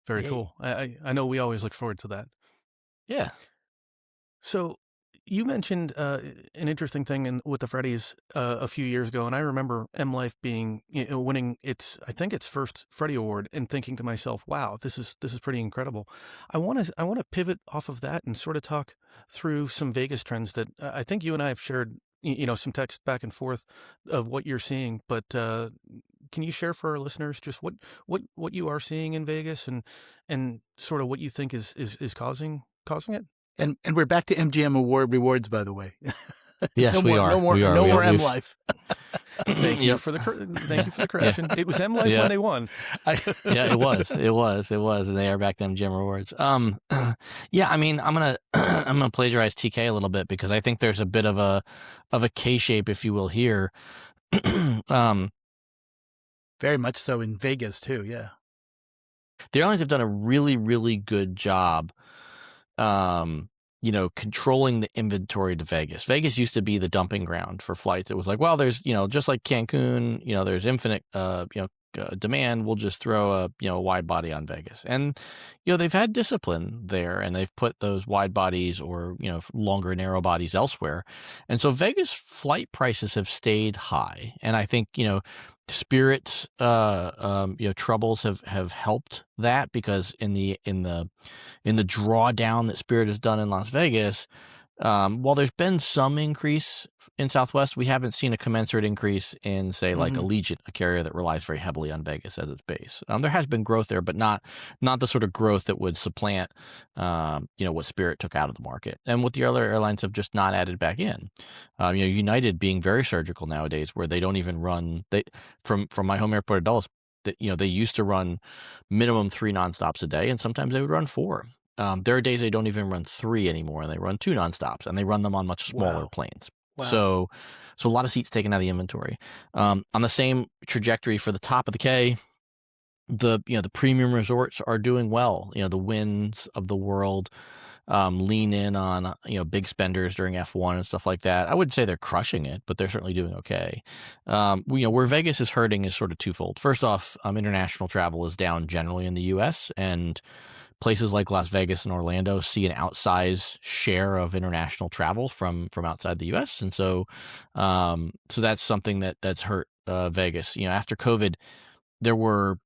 Very Yay. cool. I know we always look forward to that. Yeah. So you mentioned an interesting thing with the Freddies a few years ago, and I remember M Life being winning its first Freddie Award, and thinking to myself, "Wow, this is pretty incredible." I want to pivot off of that and sort of talk through some Vegas trends that I think you and I have shared, some text back and forth of what you're seeing. But can you share for our listeners just what you are seeing in Vegas and sort of what you think is causing it? And we're back to MGM rewards, by the way. Yes, we are. No more M Life. Thank you for the correction. It was M Life when they won. Yeah, it was, and they are back to MGM Rewards. Yeah, I mean, I'm gonna plagiarize TK a little bit because I think there's a bit of a K shape, if you will, here. Very much so in Vegas too. Yeah, the airlines have done a really, really good job. Controlling the inventory to Vegas. Vegas used to be the dumping ground for flights. It was like, well, there's, just like Cancun, there's infinite, demand. We'll just throw a wide body on Vegas. And, they've had discipline there and they've put those wide bodies or, longer narrow bodies elsewhere. And so Vegas flight prices have stayed high. And I think, Spirit's, troubles have helped that because in the drawdown that Spirit has done in Las Vegas, While there's been some increase in Southwest, we haven't seen a commensurate increase in, say, like Mhm. Allegiant, a carrier that relies very heavily on Vegas as its base. There has been growth there, but not the sort of growth that would supplant, what Spirit took out of the market, and what the other airlines have just not added back in. United being very surgical nowadays, where they don't even run from my home airport of Dulles. That they used to run minimum 3 nonstops a day, and sometimes they would run 4. There are days they don't even run 3 anymore, and they run 2 nonstops, and they run them on much smaller Wow. planes. Wow. So a lot of seats taken out of the inventory. On the same trajectory for the top of the K, the premium resorts are doing well. The Winds of the world lean in on big spenders during F1 and stuff like that. I wouldn't say they're crushing it, but they're certainly doing okay. Where Vegas is hurting is sort of twofold. First off, international travel is down generally in the U.S., and places like Las Vegas and Orlando see an outsized share of international travel from outside the U.S., and so that's something that's hurt Vegas. After COVID, there were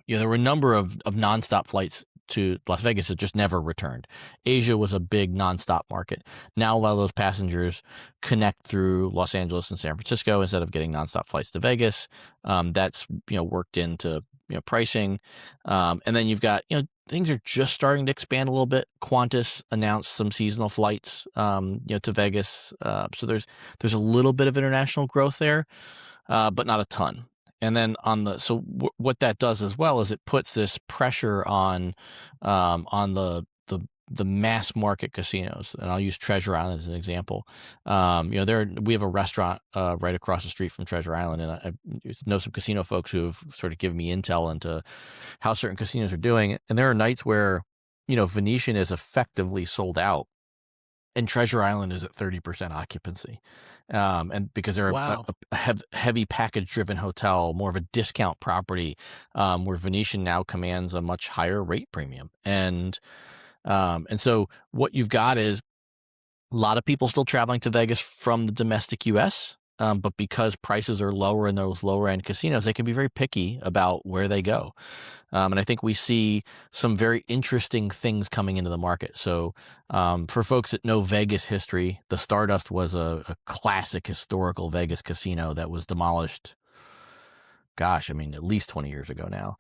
there were a number of nonstop flights to Las Vegas that just never returned. Asia was a big nonstop market. Now a lot of those passengers connect through Los Angeles and San Francisco instead of getting nonstop flights to Vegas. That's worked into pricing, and then you've got things are just starting to expand a little bit. Qantas announced some seasonal flights to Vegas, so there's a little bit of international growth there, but not a ton. And then what that does as well is it puts this pressure on the mass market casinos, and I'll use Treasure Island as an example. We have a restaurant right across the street from Treasure Island, and I know some casino folks who have sort of given me intel into how certain casinos are doing. And there are nights where Venetian is effectively sold out, and Treasure Island is at 30% occupancy, and because they're Wow. a heavy package-driven hotel, more of a discount property, where Venetian now commands a much higher rate premium, and so what you've got is a lot of people still traveling to Vegas from the domestic U.S., but because prices are lower in those lower-end casinos, they can be very picky about where they go. And I think we see some very interesting things coming into the market. So for folks that know Vegas history, the Stardust was a classic historical Vegas casino that was demolished, at least 20 years ago now.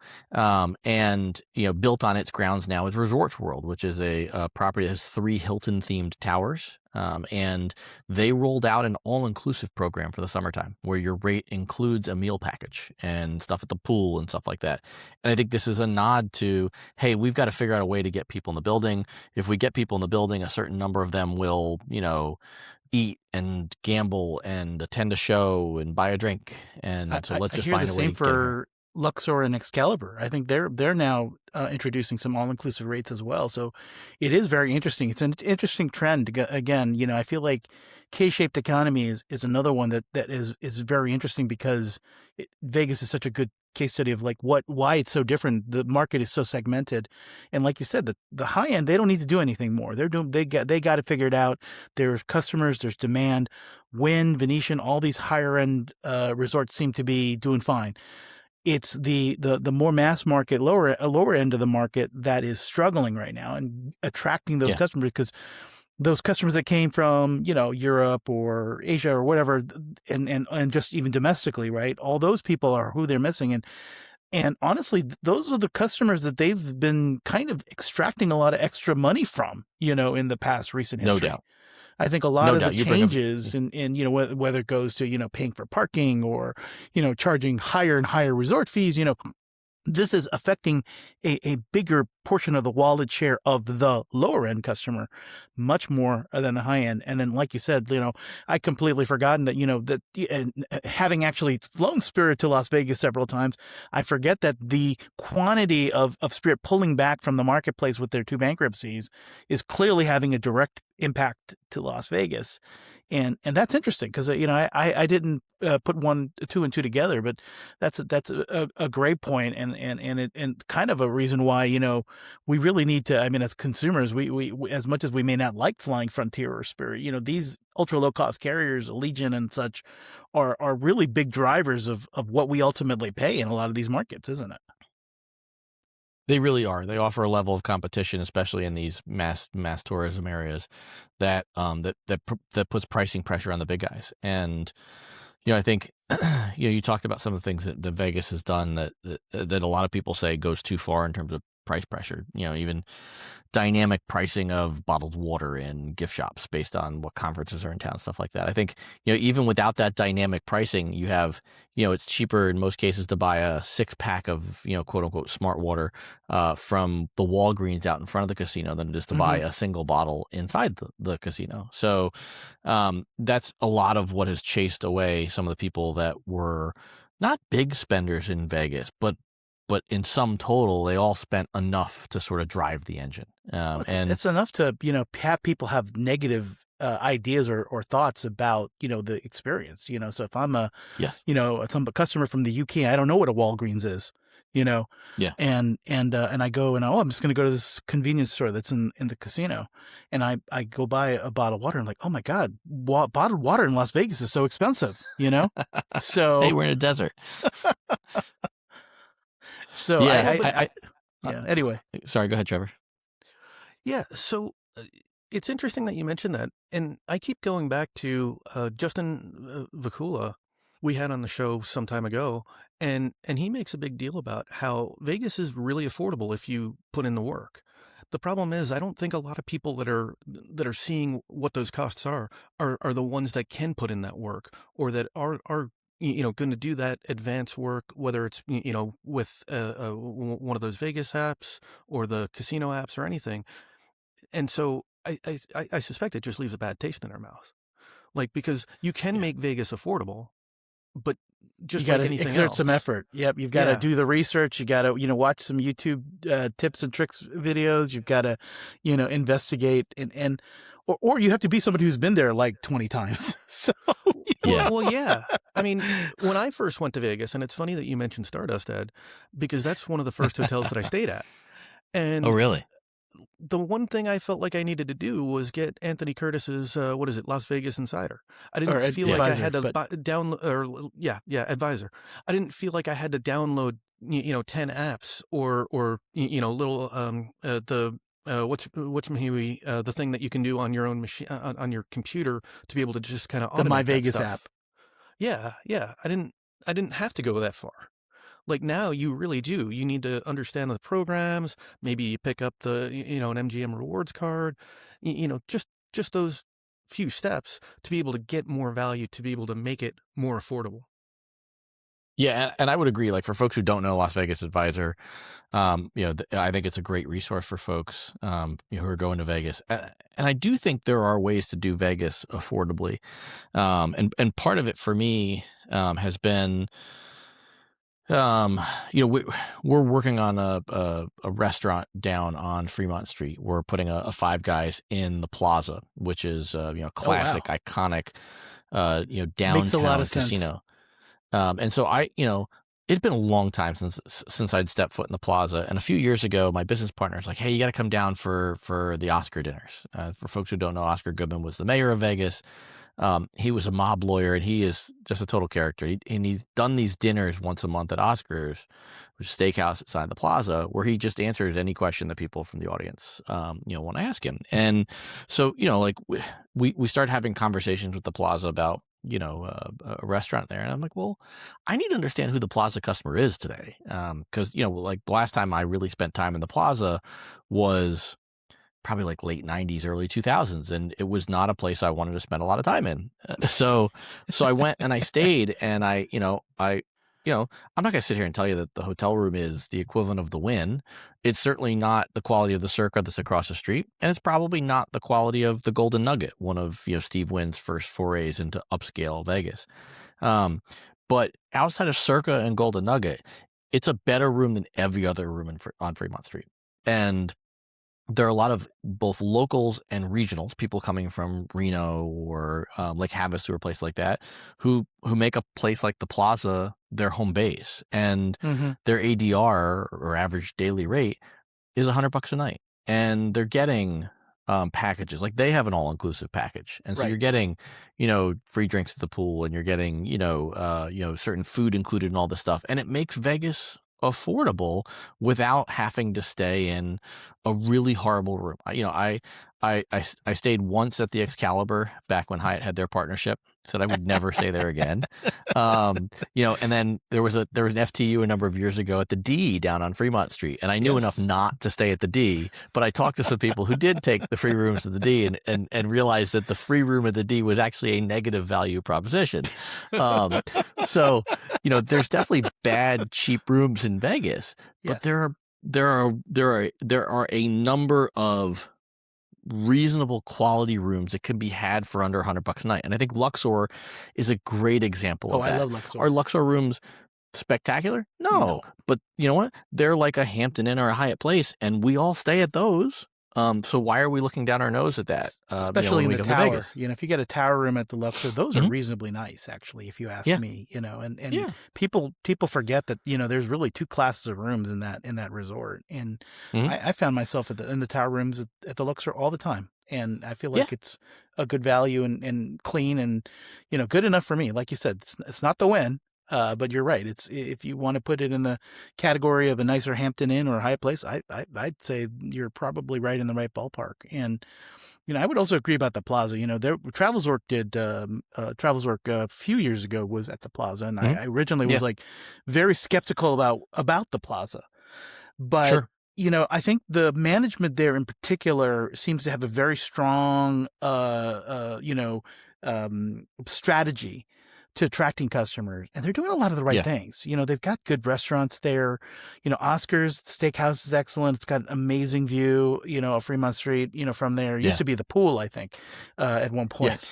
And built on its grounds now is Resorts World, which is a property that has 3 Hilton-themed towers. And they rolled out an all-inclusive program for the summertime where your rate includes a meal package and stuff at the pool and stuff like that. And I think this is a nod to, hey, we've got to figure out a way to get people in the building. If we get people in the building, a certain number of them will, eat and gamble and attend a show and buy a drink, and so let's I just hear the find a way same to get them here. for Luxor and Excalibur. I think they're now introducing some all-inclusive rates as well. So it is very interesting. It's an interesting trend. Again, I feel like K-shaped economy is another one that is very interesting because Vegas is such a good case study of like why it's so different. The market is so segmented, and like you said, the high end, they don't need to do anything more. They got it figured out. There's customers, there's demand. Wynn, Venetian, all these higher end resorts seem to be doing fine. It's the more mass market, lower end of the market that is struggling right now and attracting those Yeah. customers, because those customers that came from Europe or Asia or whatever, and just even domestically, right? All those people are who they're missing, and honestly, those are the customers that they've been kind of extracting a lot of extra money from, in the past recent No history. doubt. I think a lot No of the doubt. You bring up changes in whether it goes to paying for parking or charging higher and higher resort fees, this is affecting a bigger portion of the wallet share of the lower end customer, much more than the high end. And then, like you said, I completely forgotten that, having actually flown Spirit to Las Vegas several times, I forget that the quantity of Spirit pulling back from the marketplace with their 2 bankruptcies is clearly having a direct impact to Las Vegas. And that's interesting because, I didn't put 2 and 2 together, but that's a great point, and kind of a reason why, we really need to, as consumers, we as much as we may not like flying Frontier or Spirit, these ultra low cost carriers, Allegiant and such, are really big drivers of what we ultimately pay in a lot of these markets, isn't it? They really are. They offer a level of competition, especially in these mass tourism areas, that that puts pricing pressure on the big guys. And I think you talked about some of the things that Vegas has done that a lot of people say goes too far in terms of price pressure. Even dynamic pricing of bottled water in gift shops based on what conferences are in town, stuff like that. I think, even without that dynamic pricing, you have, it's cheaper in most cases to buy a 6-pack of, quote unquote, smart water from the Walgreens out in front of the casino than it is to buy a single bottle inside the casino. So that's a lot of what has chased away some of the people that were not big spenders in Vegas, but in sum total, they all spent enough to sort of drive the engine. It's enough to, have people have negative ideas or thoughts about, the experience, So if I'm some customer from the UK, I don't know what a Walgreens is, Yeah. And I go and I'm just going to go to this convenience store that's in the casino, and I go buy a bottle of water and I'm like, oh my God, bottled water in Las Vegas is so expensive, So hey, we're in a desert. So anyway. Sorry, go ahead, Trevor. Yeah, so it's interesting that you mentioned that, and I keep going back to Justin Vakula we had on the show some time ago, and he makes a big deal about how Vegas is really affordable if you put in the work. The problem is, I don't think a lot of people that are seeing what those costs are the ones that can put in that work, or that are going to do that advanced work, whether it's, with one of those Vegas apps or the casino apps or anything. And so I suspect it just leaves a bad taste in their mouth. Like, because you can make Vegas affordable, but just you like gotta anything exert else. some effort. Yep. You've got to do the research. You got to, watch some YouTube tips and tricks videos. You've got to, investigate or you have to be somebody who's been there like 20 times. So, Well, yeah. I mean, when I first went to Vegas, and it's funny that you mentioned Stardust, Ed, because that's one of the first hotels that I stayed at. And oh, really? The one thing I felt like I needed to do was get Anthony Curtis's, Las Vegas Insider. I didn't feel like I had to download, Advisor. I didn't feel like I had to download, 10 apps or little, the thing that you can do on your own machine, on your computer, to be able to just kind of automate the My that Vegas stuff. app. Yeah. I didn't have to go that far. Like, now you really do. You need to understand the programs. Maybe you pick up the, an MGM rewards card, just those few steps to be able to get more value, to be able to make it more affordable. Yeah, and I would agree. Like, for folks who don't know Las Vegas Advisor, I think it's a great resource for folks who are going to Vegas. And I do think there are ways to do Vegas affordably. And part of it for me has been, we're working on a restaurant down on Fremont Street. We're putting a Five Guys in the Plaza, which is classic, iconic, downtown Makes a lot of casino. And so it's been a long time since I'd stepped foot in the Plaza. And a few years ago, my business partner was like, "Hey, you got to come down for the Oscar dinners." For folks who don't know, Oscar Goodman was the mayor of Vegas. He was a mob lawyer, and he is just a total character. And he's done these dinners once a month at Oscars, which is a steakhouse outside the Plaza, where he just answers any question that people from the audience, want to ask him. And so, we started having conversations with the Plaza about, a restaurant there. And I'm like, well, I need to understand who the Plaza customer is today. Because, like, the last time I really spent time in the Plaza was probably like late 90s, early 2000s. And it was not a place I wanted to spend a lot of time in. So I went and I stayed, and I'm not going to sit here and tell you that the hotel room is the equivalent of the Wynn. It's certainly not the quality of the Circa that's across the street, and it's probably not the quality of the Golden Nugget, one of Steve Wynn's first forays into upscale Vegas. But outside of Circa and Golden Nugget, it's a better room than every other room on Fremont Street. And there are a lot of both locals and regionals, people coming from Reno or Lake Havasu or a place like that, who make a place like the Plaza their home base, and their ADR, or average daily rate, is $100 a night, and they're getting packages. Like, they have an all-inclusive package, and so you're getting free drinks at the pool, and you're getting certain food included and all this stuff, and it makes Vegas affordable without having to stay in a really horrible room. I stayed once at the Excalibur back when Hyatt had their partnership. Said I would never stay there again. And then there was an FTU a number of years ago at the D down on Fremont Street, and I knew enough not to stay at the D, but I talked to some people who did take the free rooms at the D and realized that the free room at the D was actually a negative value proposition. So there's definitely bad cheap rooms in Vegas, but there are a number of reasonable quality rooms that can be had for under $100 a night. And I think Luxor is a great example of that. I love Luxor. Are Luxor rooms spectacular? No. But you know what? They're like a Hampton Inn or a Hyatt Place, and we all stay at those. So why are we looking down our nose at that? Especially when in we the come to tower. Vegas? If you get a tower room at the Luxor, those are reasonably nice, actually, if you ask me. And people forget that there's really two classes of rooms in that resort. And I found myself in the tower rooms at the Luxor all the time, and I feel like it's a good value and clean and good enough for me. Like you said, it's not the win. But you're right. It's if you want to put it in the category of a nicer Hampton Inn or a Hyatt Place, I'd say you're probably right in the right ballpark. And I would also agree about the Plaza. TravelStories did TravelStories a few years ago was at the Plaza, and I originally was like very skeptical about the Plaza, but I think the management there in particular seems to have a very strong strategy to attracting customers, and they're doing a lot of the right things. They've got good restaurants there. Oscar's Steakhouse is excellent. It's got an amazing view, of Fremont Street, from there. It used to be the pool, I think, at one point. Yes.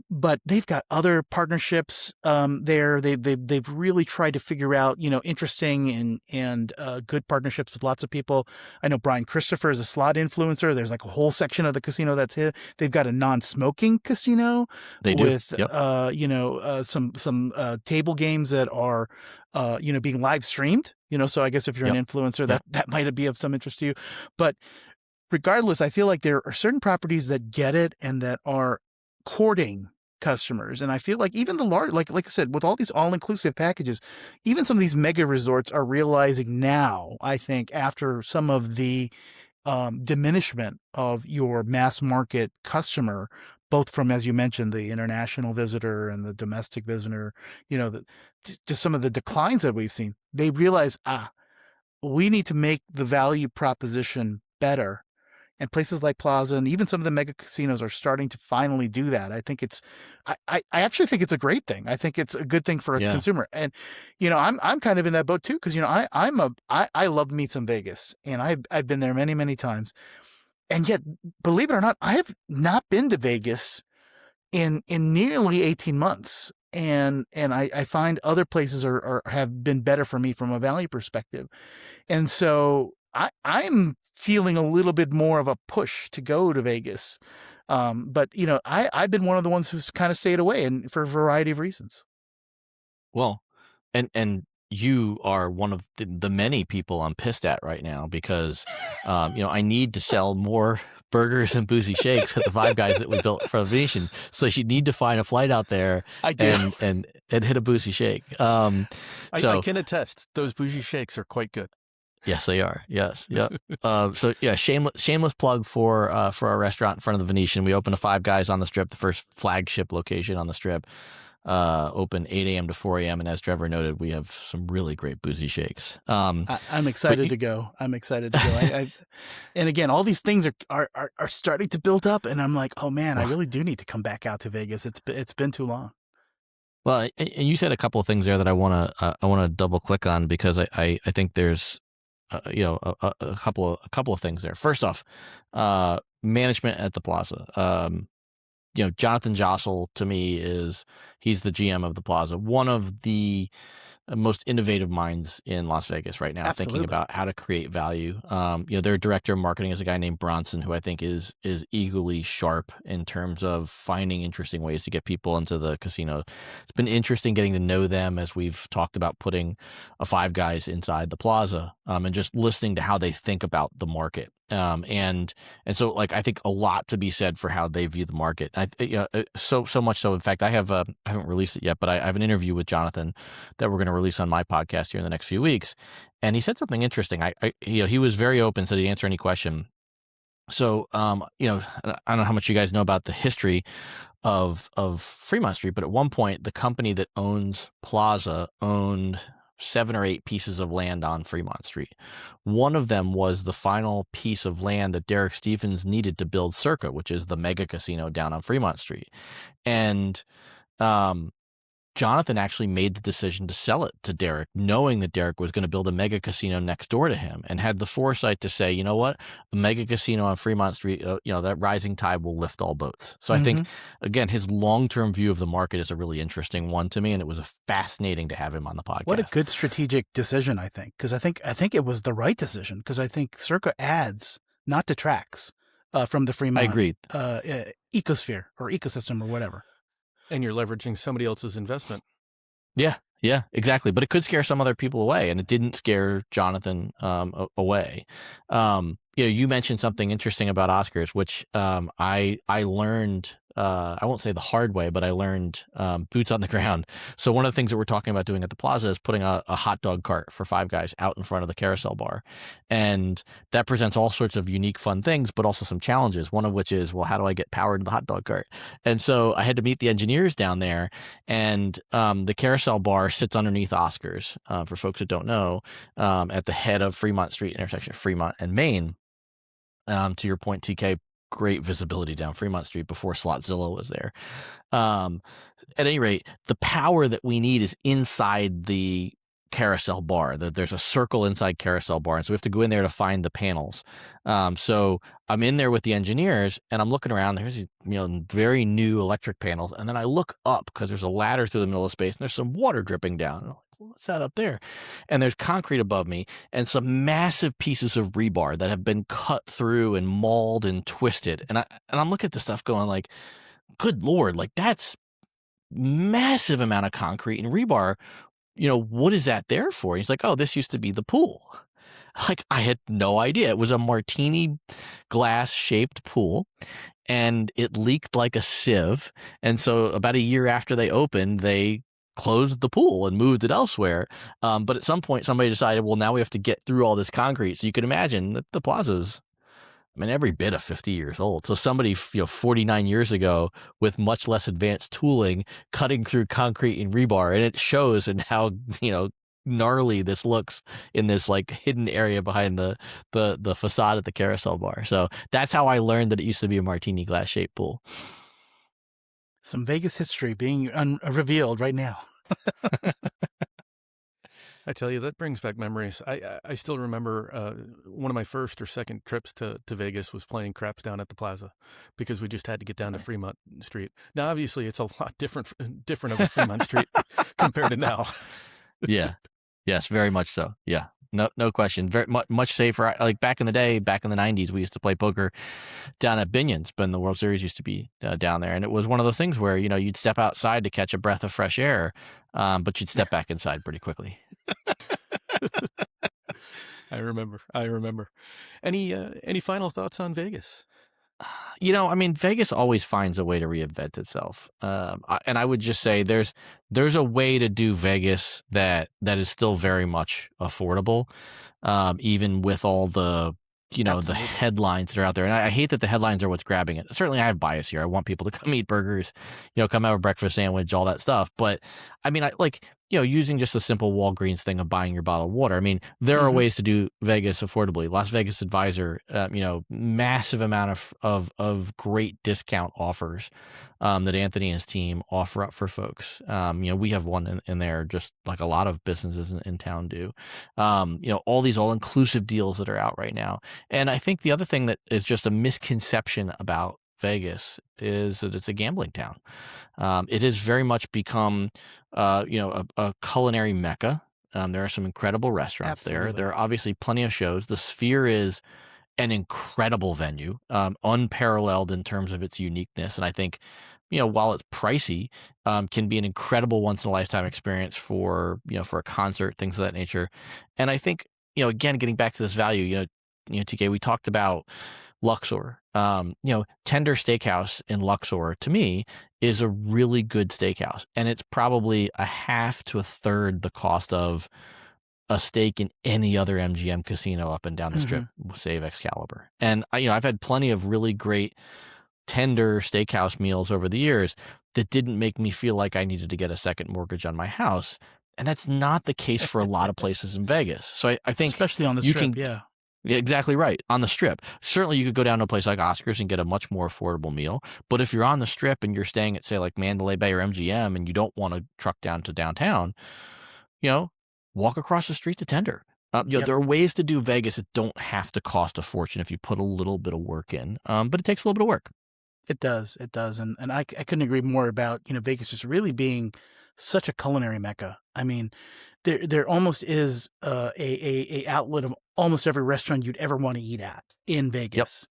But they've got other partnerships there. They've really tried to figure out, interesting and good partnerships with lots of people. I know Brian Christopher is a slot influencer. There's like a whole section of the casino that's his. They've got a non-smoking casino with some table games that are being live streamed. So I guess if you're an influencer, that might be of some interest to you. But regardless, I feel like there are certain properties that get it and that are courting customers. And I feel like even the large, like I said, with all these all-inclusive packages, even some of these mega resorts are realizing now, I think, after some of the diminishment of your mass market customer, both from, as you mentioned, the international visitor and the domestic visitor, just some of the declines that we've seen, they realize, we need to make the value proposition better. And places like Plaza and even some of the mega casinos are starting to finally do that. I think I actually think it's a great thing. I think it's a good thing for a consumer. And, I'm kind of in that boat too. Cause I love me some Vegas, and I've been there many, many times. And yet, believe it or not, I have not been to Vegas in nearly 18 months. And I find other places have been better for me from a value perspective. And so I'm feeling a little bit more of a push to go to Vegas. But I've been one of the ones who's kind of stayed away, and for a variety of reasons. Well, and you are one of the many people I'm pissed at right now because, I need to sell more burgers and boozy shakes at the Five Guys that we built for the Venetian. So you need to find a flight out there and hit a boozy shake. I can attest, those bougie shakes are quite good. Yes, they are. Yes. Yep. Shameless plug for our restaurant in front of the Venetian. We opened a Five Guys on the Strip, the first flagship location on the Strip. Open 8 a.m. to 4 a.m. And as Trevor noted, we have some really great boozy shakes. I'm excited to go. And again, all these things are starting to build up, and I'm like, oh man, I really do need to come back out to Vegas. It's been too long. Well, and you said a couple of things there that I want to double click on, because I think there's a couple of things there. First off, management at the Plaza. Jonathan Jossel, to me, he's the GM of the Plaza, one of the most innovative minds in Las Vegas right now. Absolutely. Thinking about how to create value. Their director of marketing is a guy named Bronson, who I think is equally sharp in terms of finding interesting ways to get people into the casino. It's been interesting getting to know them as we've talked about putting a Five Guys inside the Plaza, and just listening to how they think about the market. And so like I think a lot to be said for how they view the market. So much so. In fact, I haven't released it yet, but I have an interview with Jonathan that we're going to release on my podcast here in the next few weeks. And he said something interesting. He was very open, said he'd answer any question. So, I don't know how much you guys know about the history of Fremont Street, but at one point, the company that owns Plaza owned 7 or 8 pieces of land on Fremont Street. One of them was the final piece of land that Derek Stevens needed to build Circa, which is the mega casino down on Fremont Street. And Jonathan actually made the decision to sell it to Derek, knowing that Derek was going to build a mega casino next door to him, and had the foresight to say, you know what, a mega casino on Fremont Street, that rising tide will lift all boats. So I think, again, his long-term view of the market is a really interesting one to me, and it was fascinating to have him on the podcast. What a good strategic decision, I think, because I think it was the right decision, because I think Circa adds, not detracts, from the Fremont I agree. Ecosphere or ecosystem or whatever. And you're leveraging somebody else's investment. Yeah, exactly. But it could scare some other people away, and it didn't scare Jonathan away. You mentioned something interesting about Oscars, which I learned. I won't say the hard way, but I learned boots on the ground. So one of the things that we're talking about doing at the Plaza is putting a hot dog cart for Five Guys out in front of the carousel bar. And that presents all sorts of unique, fun things, but also some challenges, one of which is, well, how do I get power to the hot dog cart? And so I had to meet the engineers down there, and the carousel bar sits underneath Oscars, for folks that don't know, at the head of Fremont Street, intersection of Fremont and Main. To your point, TK, great visibility down Fremont Street before Slotzilla was there. At any rate, the power that we need is inside the carousel bar. There's a circle inside carousel bar, and so we have to go in there to find the panels. So I'm in there with the engineers, and I'm looking around. There's very new electric panels, and then I look up because there's a ladder through the middle of space, and there's some water dripping down. And I'm like, what's that up there? And there's concrete above me and some massive pieces of rebar that have been cut through and mauled and twisted. And I'm looking at the stuff going like, good Lord, like that's massive amount of concrete and rebar. What is that there for? He's like, oh, this used to be the pool. Like, I had no idea. It was a martini glass shaped pool, and it leaked like a sieve. And so about a year after they opened, they closed the pool and moved it elsewhere. But at some point, somebody decided, well, now we have to get through all this concrete. So you can imagine that the Plaza's, every bit of 50 years old. So somebody, 49 years ago with much less advanced tooling, cutting through concrete and rebar, and it shows in how, gnarly this looks in this like hidden area behind the facade at the carousel bar. So that's how I learned that it used to be a martini glass shaped pool. Some Vegas history being revealed right now. I tell you, that brings back memories. I still remember one of my first or second trips to Vegas was playing craps down at the Plaza because we just had to get down to Fremont Street. Now, obviously, it's a lot different of a Fremont Street compared to now. Yeah. Yes, very much so. Yeah. No question. Very much safer. Like back in the day, back in the 90s, we used to play poker down at Binion's, when the World Series used to be down there. And it was one of those things where, you'd step outside to catch a breath of fresh air, but you'd step back inside pretty quickly. I remember. Any final thoughts on Vegas? Vegas always finds a way to reinvent itself. And I would just say there's a way to do Vegas that is still very much affordable, even with all the, the headlines that are out there. And I hate that the headlines are what's grabbing it. Certainly I have bias here. I want people to come eat burgers, come have a breakfast sandwich, all that stuff. But using just a simple Walgreens thing of buying your bottle of water. There are ways to do Vegas affordably. Las Vegas Advisor, massive amount of great discount offers that Anthony and his team offer up for folks. We have one in there, just like a lot of businesses in town do. All these all-inclusive deals that are out right now. And I think the other thing that is just a misconception about Vegas is that it's a gambling town. It has very much become, a culinary mecca. There are some incredible restaurants there. There are obviously plenty of shows. The Sphere is an incredible venue, unparalleled in terms of its uniqueness. And I think, while it's pricey, can be an incredible once-in-a-lifetime experience for a concert, things of that nature. And I think, again, getting back to this value, TK, we talked about Luxor. Tender Steakhouse in Luxor, to me, is a really good steakhouse. And it's probably a half to a third the cost of a steak in any other MGM casino up and down the strip, save Excalibur. And I've had plenty of really great tender steakhouse meals over the years that didn't make me feel like I needed to get a second mortgage on my house. And that's not the case for a lot of places in Vegas. So I think especially on the you strip, can, yeah. yeah, exactly right. On the strip. Certainly you could go down to a place like Oscar's and get a much more affordable meal. But if you're on the strip and you're staying at, say, like Mandalay Bay or MGM and you don't want to truck down to downtown, walk across the street to Tender. There are ways to do Vegas that don't have to cost a fortune if you put a little bit of work in. But it takes a little bit of work. It does. And I couldn't agree more about, Vegas just really being such a culinary mecca. I mean, there almost is a outlet of almost every restaurant you'd ever want to eat at in Vegas.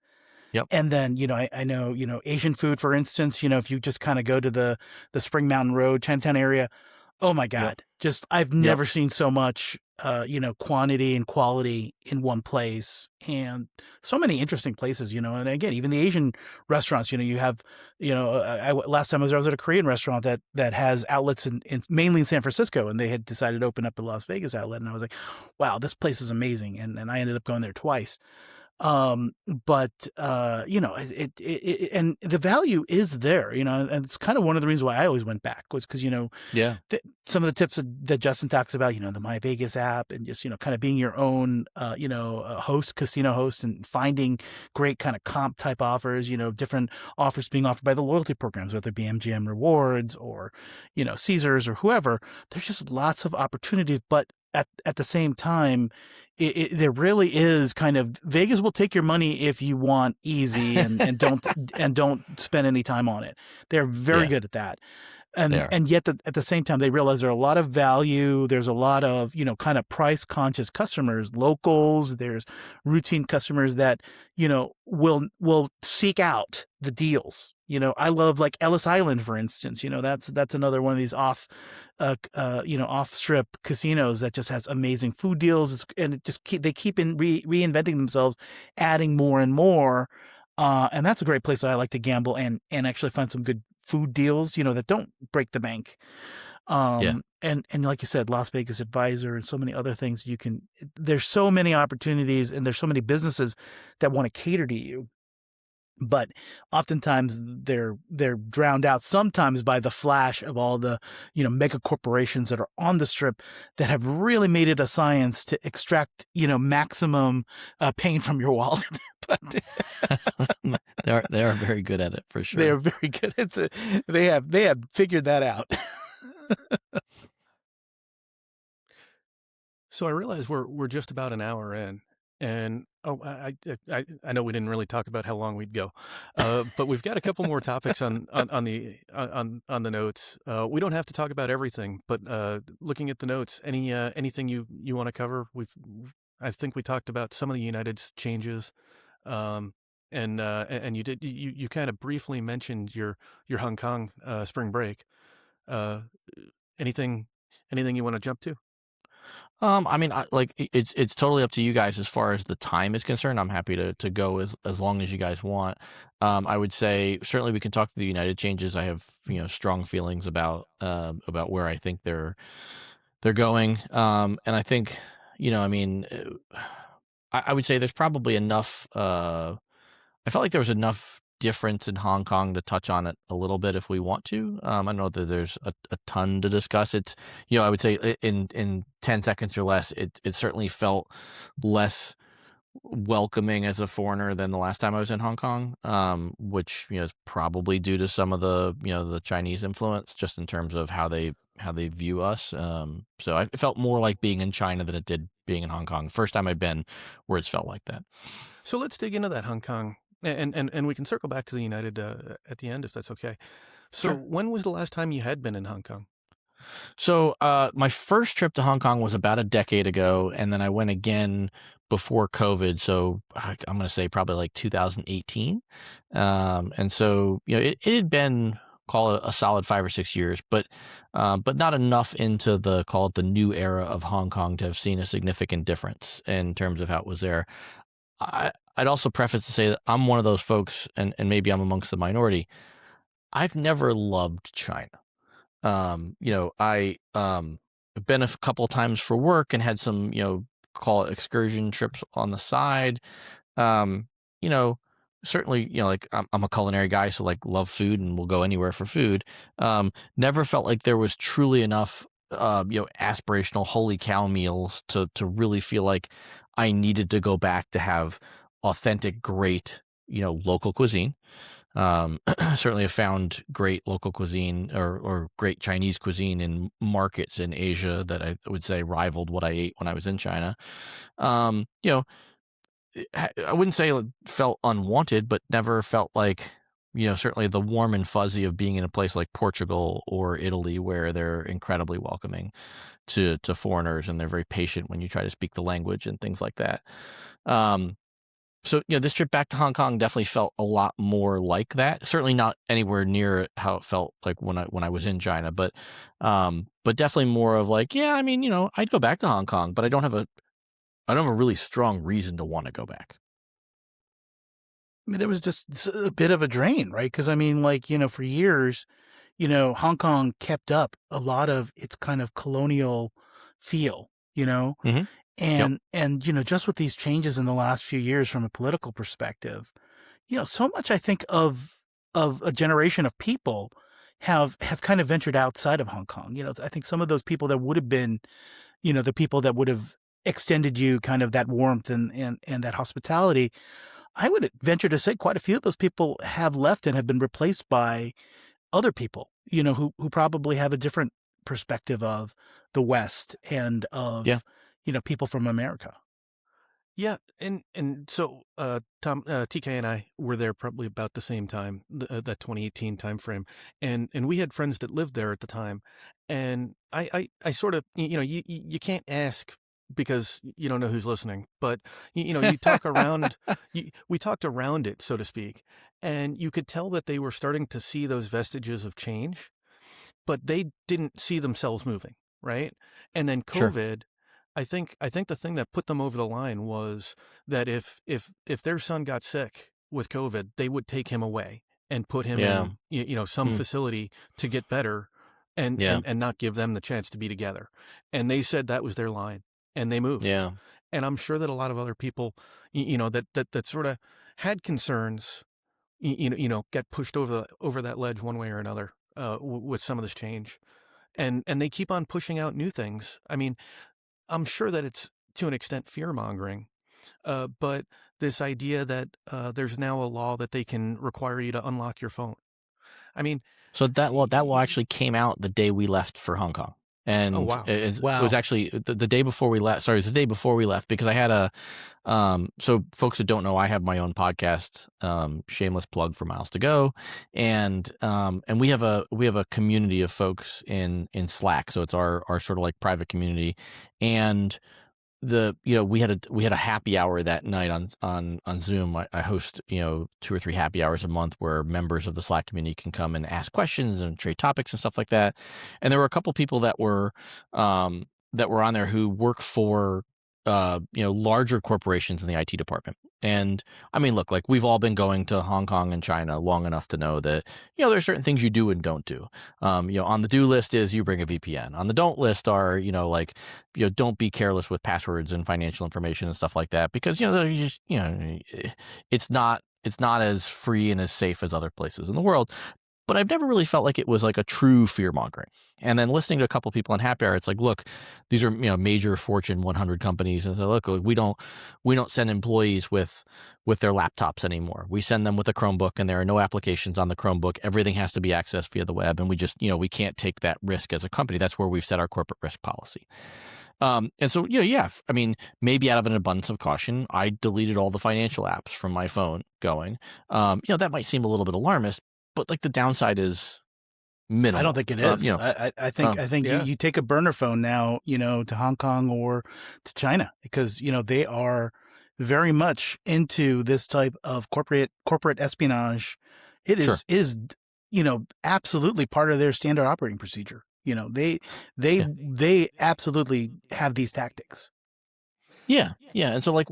Yep. And then, I know, Asian food, for instance, if you just kind of go to the Spring Mountain Road, Chinatown area, oh my God, just I've never seen so much, quantity and quality in one place, and so many interesting places, and again, even the Asian restaurants, you have, last time I was at a Korean restaurant that has outlets in mainly in San Francisco, and they had decided to open up a Las Vegas outlet. And I was like, wow, this place is amazing. And I ended up going there twice. But it and the value is there, and it's kind of one of the reasons why I always went back was because, some of the tips that Justin talks about, the My Vegas app, and just, kind of being your own, casino host, and finding great kind of comp type offers, different offers being offered by the loyalty programs, whether it be MGM Rewards or, Caesars or whoever. There's just lots of opportunities, but at the same time, there really is kind of Vegas will take your money if you want easy and don't spend any time on it. They're very good at that. And yet at the same time, they realize there are a lot of value. There's a lot of, kind of price conscious customers, locals. There's routine customers that, will seek out the deals. I love like Ellis Island, for instance. That's another one of these off strip casinos that just has amazing food deals. And they keep reinventing themselves, adding more and more. And that's a great place that I like to gamble and actually find some good food deals, that don't break the bank. And like you said, Las Vegas Advisor and so many other things there's so many opportunities, and there's so many businesses that want to cater to you. But oftentimes they're drowned out sometimes by the flash of all the, mega corporations that are on the strip that have really made it a science to extract, maximum pain from your wallet. But they are very good at it, for sure. They are very good. They have figured that out. So I realize we're just about an hour in, and I know we didn't really talk about how long we'd go, but we've got a couple more topics on the notes. We don't have to talk about everything, but looking at the notes, anything you want to cover? I think we talked about some of the United's changes, and you kind of briefly mentioned your Hong Kong spring break. Anything you want to jump to? It's totally up to you guys as far as the time is concerned. I'm happy to go as long as you guys want. I would say certainly we can talk to the United changes. I have strong feelings about where I think they're going. And I think I would say there's probably enough. I felt like there was enough difference in Hong Kong to touch on it a little bit if we want to. I don't know that there's a ton to discuss. It's, I would say in 10 seconds or less, it certainly felt less welcoming as a foreigner than the last time I was in Hong Kong, which, is probably due to some of the, the Chinese influence just in terms of how they view us. So it felt more like being in China than it did being in Hong Kong. First time I'd been where it's felt like that. So let's dig into that Hong Kong. And we can circle back to the United at the end, if that's okay. So Sure. When was the last time you had been in Hong Kong? So my first trip to Hong Kong was about a decade ago, and then I went again before COVID. So I'm going to say probably like 2018. And so, it had been, call it a solid 5 or 6 years, but not enough into the new era of Hong Kong to have seen a significant difference in terms of how it was there. I'd also preface to say that I'm one of those folks, and maybe I'm amongst the minority. I've never loved China. I have been a couple of times for work and had some, call it excursion trips on the side. Um, you know, Certainly, like I'm a culinary guy, so like love food and will go anywhere for food. Never felt like there was truly enough, aspirational holy cow meals to really feel like I needed to go back to have authentic, great, local cuisine. Certainly have found great local cuisine or great Chinese cuisine in markets in Asia that I would say rivaled what I ate when I was in China. Um, you know, I wouldn't say it felt unwanted, but never felt like, certainly the warm and fuzzy of being in a place like Portugal or Italy, where they're incredibly welcoming to foreigners and they're very patient when you try to speak the language and things like that. Um, so, this trip back to Hong Kong definitely felt a lot more like that. Certainly not anywhere near how it felt like when I was in China, but definitely more of like, yeah, I mean, I'd go back to Hong Kong, but I don't have a really strong reason to want to go back. I mean, there was just a bit of a drain, right? Because I mean, like, for years, Hong Kong kept up a lot of its kind of colonial feel, Mm-hmm. Yep. and just with these changes in the last few years from a political perspective, so much I think of a generation of people have kind of ventured outside of Hong Kong. I think some of those people that would have been, the people that would have extended you kind of that warmth and that hospitality, I would venture to say quite a few of those people have left and have been replaced by other people, who probably have a different perspective of the West and Yeah. of, people from America. Yeah, and so Tom, TK and I were there probably about the same time, that 2018 timeframe, and we had friends that lived there at the time, and I sort of, you can't ask because you don't know who's listening, but you talk around, we talked around it, so to speak, and you could tell that they were starting to see those vestiges of change, but they didn't see themselves moving, right? And then Sure. COVID, I think the thing that put them over the line was that if their son got sick with COVID, they would take him away and put him Yeah. in some Mm. facility to get better, and Yeah. not give them the chance to be together. And they said that was their line, and they moved. Yeah. And I'm sure that a lot of other people, that sort of had concerns, get pushed over that ledge one way or another, with some of this change, and they keep on pushing out new things. I mean, I'm sure that it's to an extent fear mongering, but this idea that there's now a law that they can require you to unlock your phone. I mean, So that law actually came out the day we left for Hong Kong, oh and wow, it Wow. was actually the day before we left. Sorry, it was the day before we left because I had so folks that don't know, I have my own podcast, shameless plug for Miles to Go, and we have a community of folks in Slack, so it's our sort of like private community, and we had a happy hour that night on Zoom. I host 2 or 3 happy hours a month where members of the Slack community can come and ask questions and trade topics and stuff like that. And there were a couple people that were on there who work for larger corporations in the IT department. And I mean, look, like we've all been going to Hong Kong and China long enough to know that there's certain things you do and don't do. On the do list is you bring a VPN. On the don't list are don't be careless with passwords and financial information and stuff like that, because it's not as free and as safe as other places in the world. But I've never really felt like it was like a true fear mongering. And then listening to a couple people in happy hour, it's like, look, these are major Fortune 100 companies, and so look, we don't send employees with their laptops anymore. We send them with a Chromebook, and there are no applications on the Chromebook. Everything has to be accessed via the web, and we just we can't take that risk as a company. That's where we've set our corporate risk policy. And so, I mean, maybe out of an abundance of caution, I deleted all the financial apps from my phone going. That might seem a little bit alarmist, but like the downside is minimal. I don't think it is. I think yeah. you take a burner phone now, to Hong Kong or to China, because they are very much into this type of corporate espionage. It Sure. is absolutely part of their standard operating procedure. They absolutely have these tactics. Yeah, yeah, and so, like,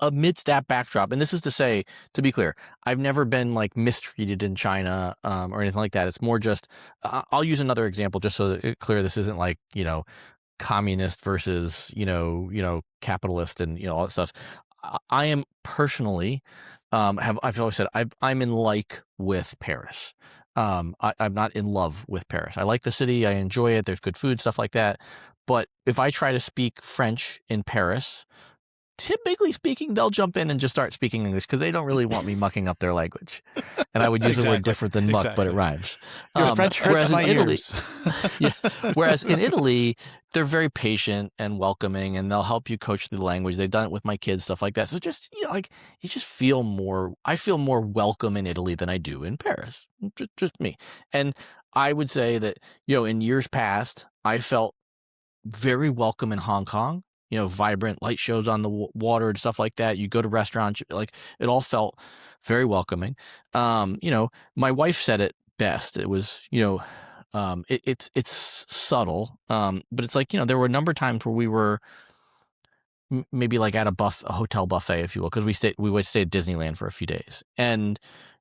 amidst that backdrop, and this is to say, to be clear, I've never been, like, mistreated in China, or anything like that. It's more just I'll use another example just so that it's clear this isn't like, communist versus, capitalist and, all that stuff. I am personally, I've always said I'm in like with Paris. I'm not in love with Paris. I like the city. I enjoy it. There's good food, stuff like that. But if I try to speak French in Paris, typically speaking, they'll jump in and just start speaking English because they don't really want me mucking up their language. And I would use a word different than muck, but it rhymes. Your French hurts whereas my in Italy, ears. yeah, whereas in Italy, they're very patient and welcoming, and they'll help you coach the language. They've done it with my kids, stuff like that. So just like you just feel more. I feel more welcome in Italy than I do in Paris. Just me. And I would say that in years past, I felt very welcome in Hong Kong. Vibrant light shows on the water and stuff like that. You go to restaurants, like it all felt very welcoming. My wife said it best. It was, it's subtle, but it's like there were a number of times where we were maybe like at a hotel buffet, if you will, because we would stay at Disneyland for a few days, and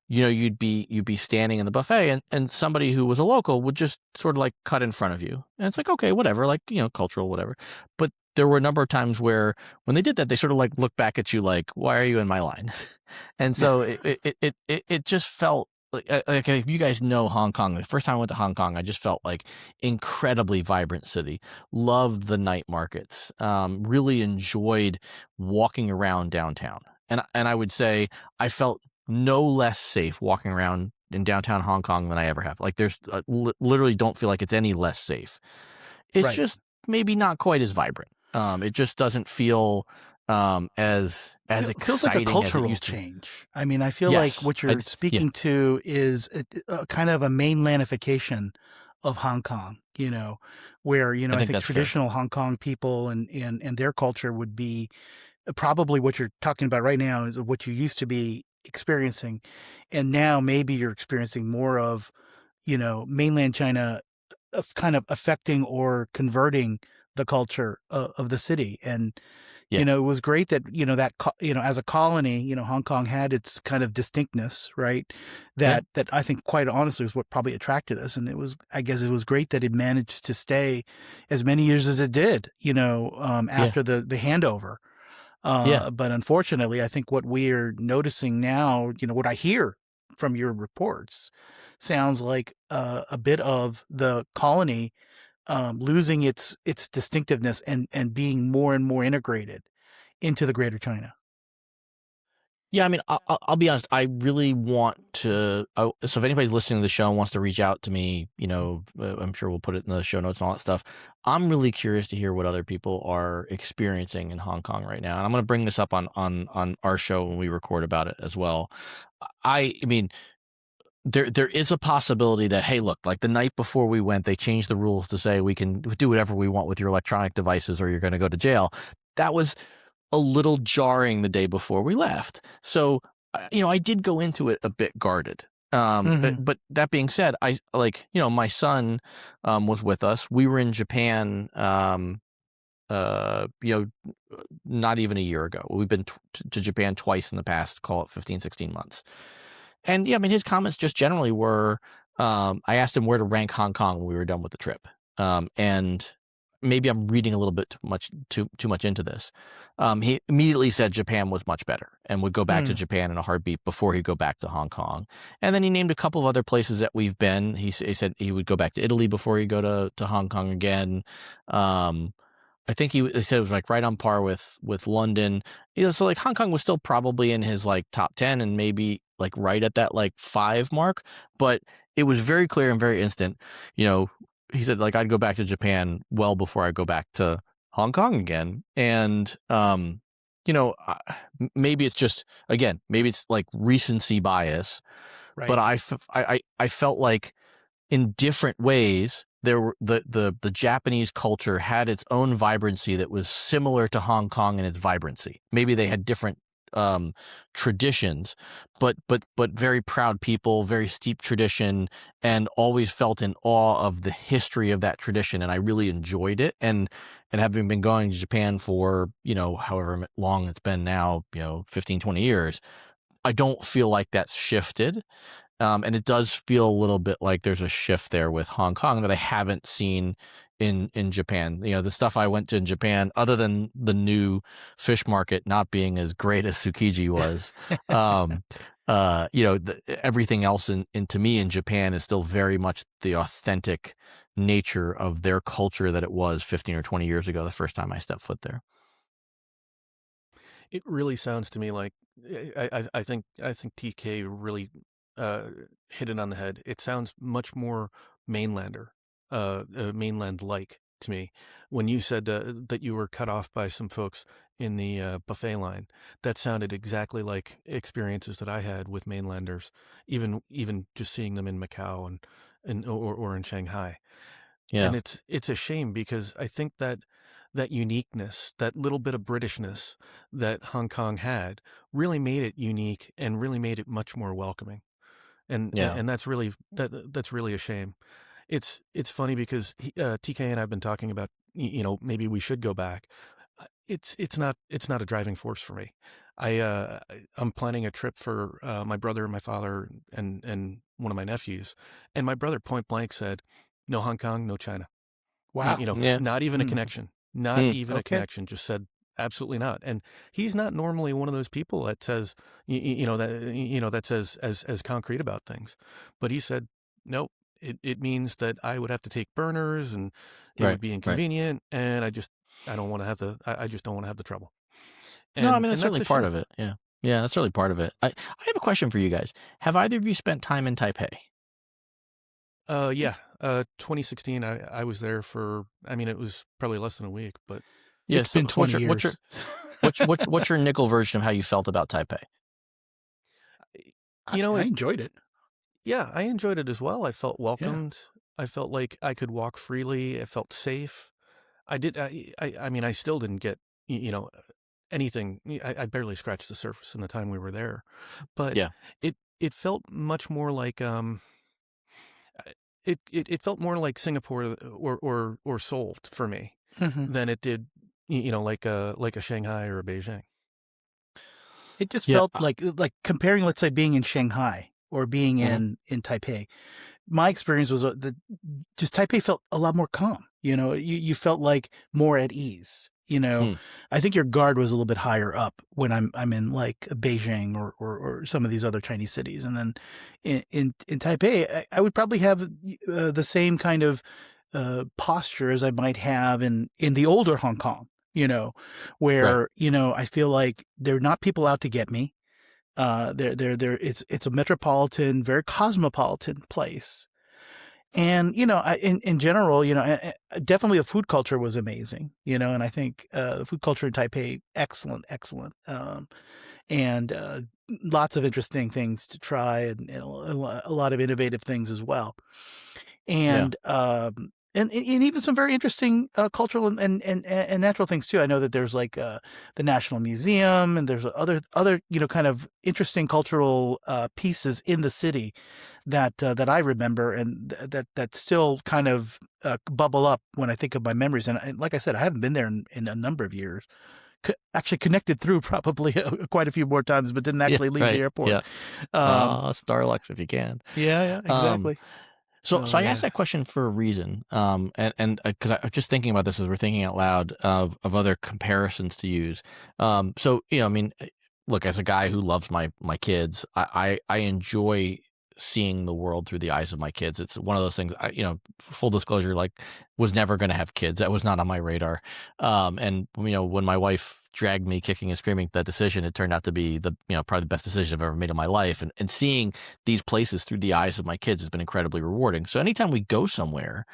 you'd be standing in the buffet, and somebody who was a local would just sort of like cut in front of you, and it's like, okay, whatever, like cultural, whatever. But there were a number of times where when they did that, they sort of like looked back at you like, why are you in my line? And so it just felt like if you guys know Hong Kong, the first time I went to Hong Kong, I just felt like incredibly vibrant city. Loved the night markets. Really enjoyed walking around downtown. And I would say I felt no less safe walking around in downtown Hong Kong than I ever have. Like there's literally don't feel like it's any less safe. It's Right. just maybe not quite as vibrant. It just doesn't feel as Feels like a exciting as it cultural used to. change. I mean, I feel like Yes, what you're speaking to is a kind of a mainlandification of Hong Kong, where, I I think think that's fair. traditional Hong Kong people and their culture would be probably what you're talking about right now is what you used to be experiencing. And now maybe you're experiencing more of, mainland China of kind of affecting or converting the culture of the city. And, Yeah. it was great that, as a colony, Hong Kong had its kind of distinctness, right? That I think quite honestly was what probably attracted us. And I guess it was great that it managed to stay as many years as it did, after the handover. But unfortunately, I think what we're noticing now, what I hear from your reports sounds like a bit of the colony losing its distinctiveness and being more and more integrated into the Greater China. Yeah, I mean, I'll be honest. I really want to. So if anybody's listening to the show and wants to reach out to me, I'm sure we'll put it in the show notes and all that stuff. I'm really curious to hear what other people are experiencing in Hong Kong right now, and I'm going to bring this up on our show when we record about it as well. I mean, there is a possibility that, hey, look, like the night before we went, they changed the rules to say we can do whatever we want with your electronic devices, or you're going to go to jail. That was a little jarring the day before we left. So, I did go into it a bit guarded. But that being said, my son was with us. We were in Japan, not even a year ago. We've been to Japan twice in the past, call it 15, 16 months. And yeah, I mean, his comments just generally were, I asked him where to rank Hong Kong when we were done with the trip. And maybe I'm reading a little bit too much into this. He immediately said Japan was much better and would go back to Japan in a heartbeat before he'd go back to Hong Kong. And then he named a couple of other places that we've been. He said he would go back to Italy before he'd go to Hong Kong again. I think he said it was like right on par with London. So like Hong Kong was still probably in his like top 10 and maybe like right at that like 5 mark, but it was very clear and very instant. He said like I'd go back to Japan well before I go back to Hong Kong again. And maybe it's just, again, maybe it's like recency bias, Right. but I felt like in different ways there were the Japanese culture had its own vibrancy that was similar to Hong Kong in its vibrancy. Maybe they had different traditions, but very proud people, very steep tradition, and always felt in awe of the history of that tradition. And I really enjoyed it. And having been going to Japan for, however long it's been now, 15, 20 years, I don't feel like that's shifted. And it does feel a little bit like there's a shift there with Hong Kong that I haven't seen in Japan. The stuff I went to in Japan, other than the new fish market not being as great as Tsukiji was, um, everything else to me in Japan is still very much the authentic nature of their culture that it was 15 or 20 years ago, the first time I stepped foot there. It really sounds to me like I think TK really hit it on the head. It sounds much more mainland-like to me. When you said that you were cut off by some folks in the buffet line, that sounded exactly like experiences that I had with mainlanders, even just seeing them in Macau or in Shanghai. Yeah. And it's a shame because I think that uniqueness, that little bit of Britishness that Hong Kong had, really made it unique and really made it much more welcoming. And Yeah. and that's really that's really a shame. It's funny because TK and I've been talking about maybe we should go back. It's not a driving force for me. I'm planning a trip for my brother and my father and one of my nephews, and my brother point blank said, "No Hong Kong, no China." Wow. Yeah. Not even a Hmm. connection. Not even a Okay. connection. Just said absolutely not. And he's not normally one of those people that says that says as concrete about things. But he said, nope. It means that I would have to take burners and it Right. would be inconvenient, and I just don't want to have the trouble. No, I And mean, that's that's certainly a part shame. of it. Yeah. Yeah, that's certainly part of it. I have a question for you guys. Have either of you spent time in Taipei? Yeah. 2016. I was there for. I mean, it was probably less than a week, but Yeah. It's So, been so what's 20 your what's your years. what's your nickel version of how you felt about Taipei? I, it I enjoyed it. Yeah, I enjoyed it as well. I felt Yeah. welcomed. I felt like I could walk freely. I felt safe. I did. I mean, I still didn't get anything. I barely scratched the surface in the time we were there, but Yeah. it felt much more like it felt more like Singapore or Seoul for me Hmm. than it did like a Shanghai or a Beijing. It just Yeah. felt like comparing, let's say, being in Shanghai or being Mhm. in Taipei. My experience was that just Taipei felt a lot more calm. You felt like more at ease. Hmm. I think your guard was a little bit higher up when I'm in like Beijing or some of these other Chinese cities, and then in Taipei, I would probably have the same kind of posture as I might have in the older Hong Kong. Right. Where I feel like they're not people out to get me. They're it's a metropolitan, very cosmopolitan place. And in general, definitely the food culture was amazing. And I think the food culture in Taipei, excellent, excellent, and lots of interesting things to try, and a lot of innovative things as well. Yeah. And even some very interesting cultural and natural things too. I know that there's like the National Museum, and there's other kind of interesting cultural pieces in the city that I remember, and that still kind of bubble up when I think of my memories. And like I said, I haven't been there in a number of years. Actually connected through probably quite a few more times, but didn't Yeah. actually leave the Right. airport. Yeah. Starlux if you can. Yeah, Um, exactly. So, Oh so I asked yeah. that question for a reason, and because I was just thinking about this as we're thinking out loud of other comparisons to use. So I mean, look, as a guy who loves my kids, I enjoy seeing the world through the eyes of my kids. It's one of those things. Full disclosure, like, was never going to have kids. That was not on my radar. And when my wife dragged me kicking and screaming that decision, it turned out to be probably the best decision I've ever made in my life. And seeing these places through the eyes of my kids has been incredibly rewarding. So anytime we go somewhere,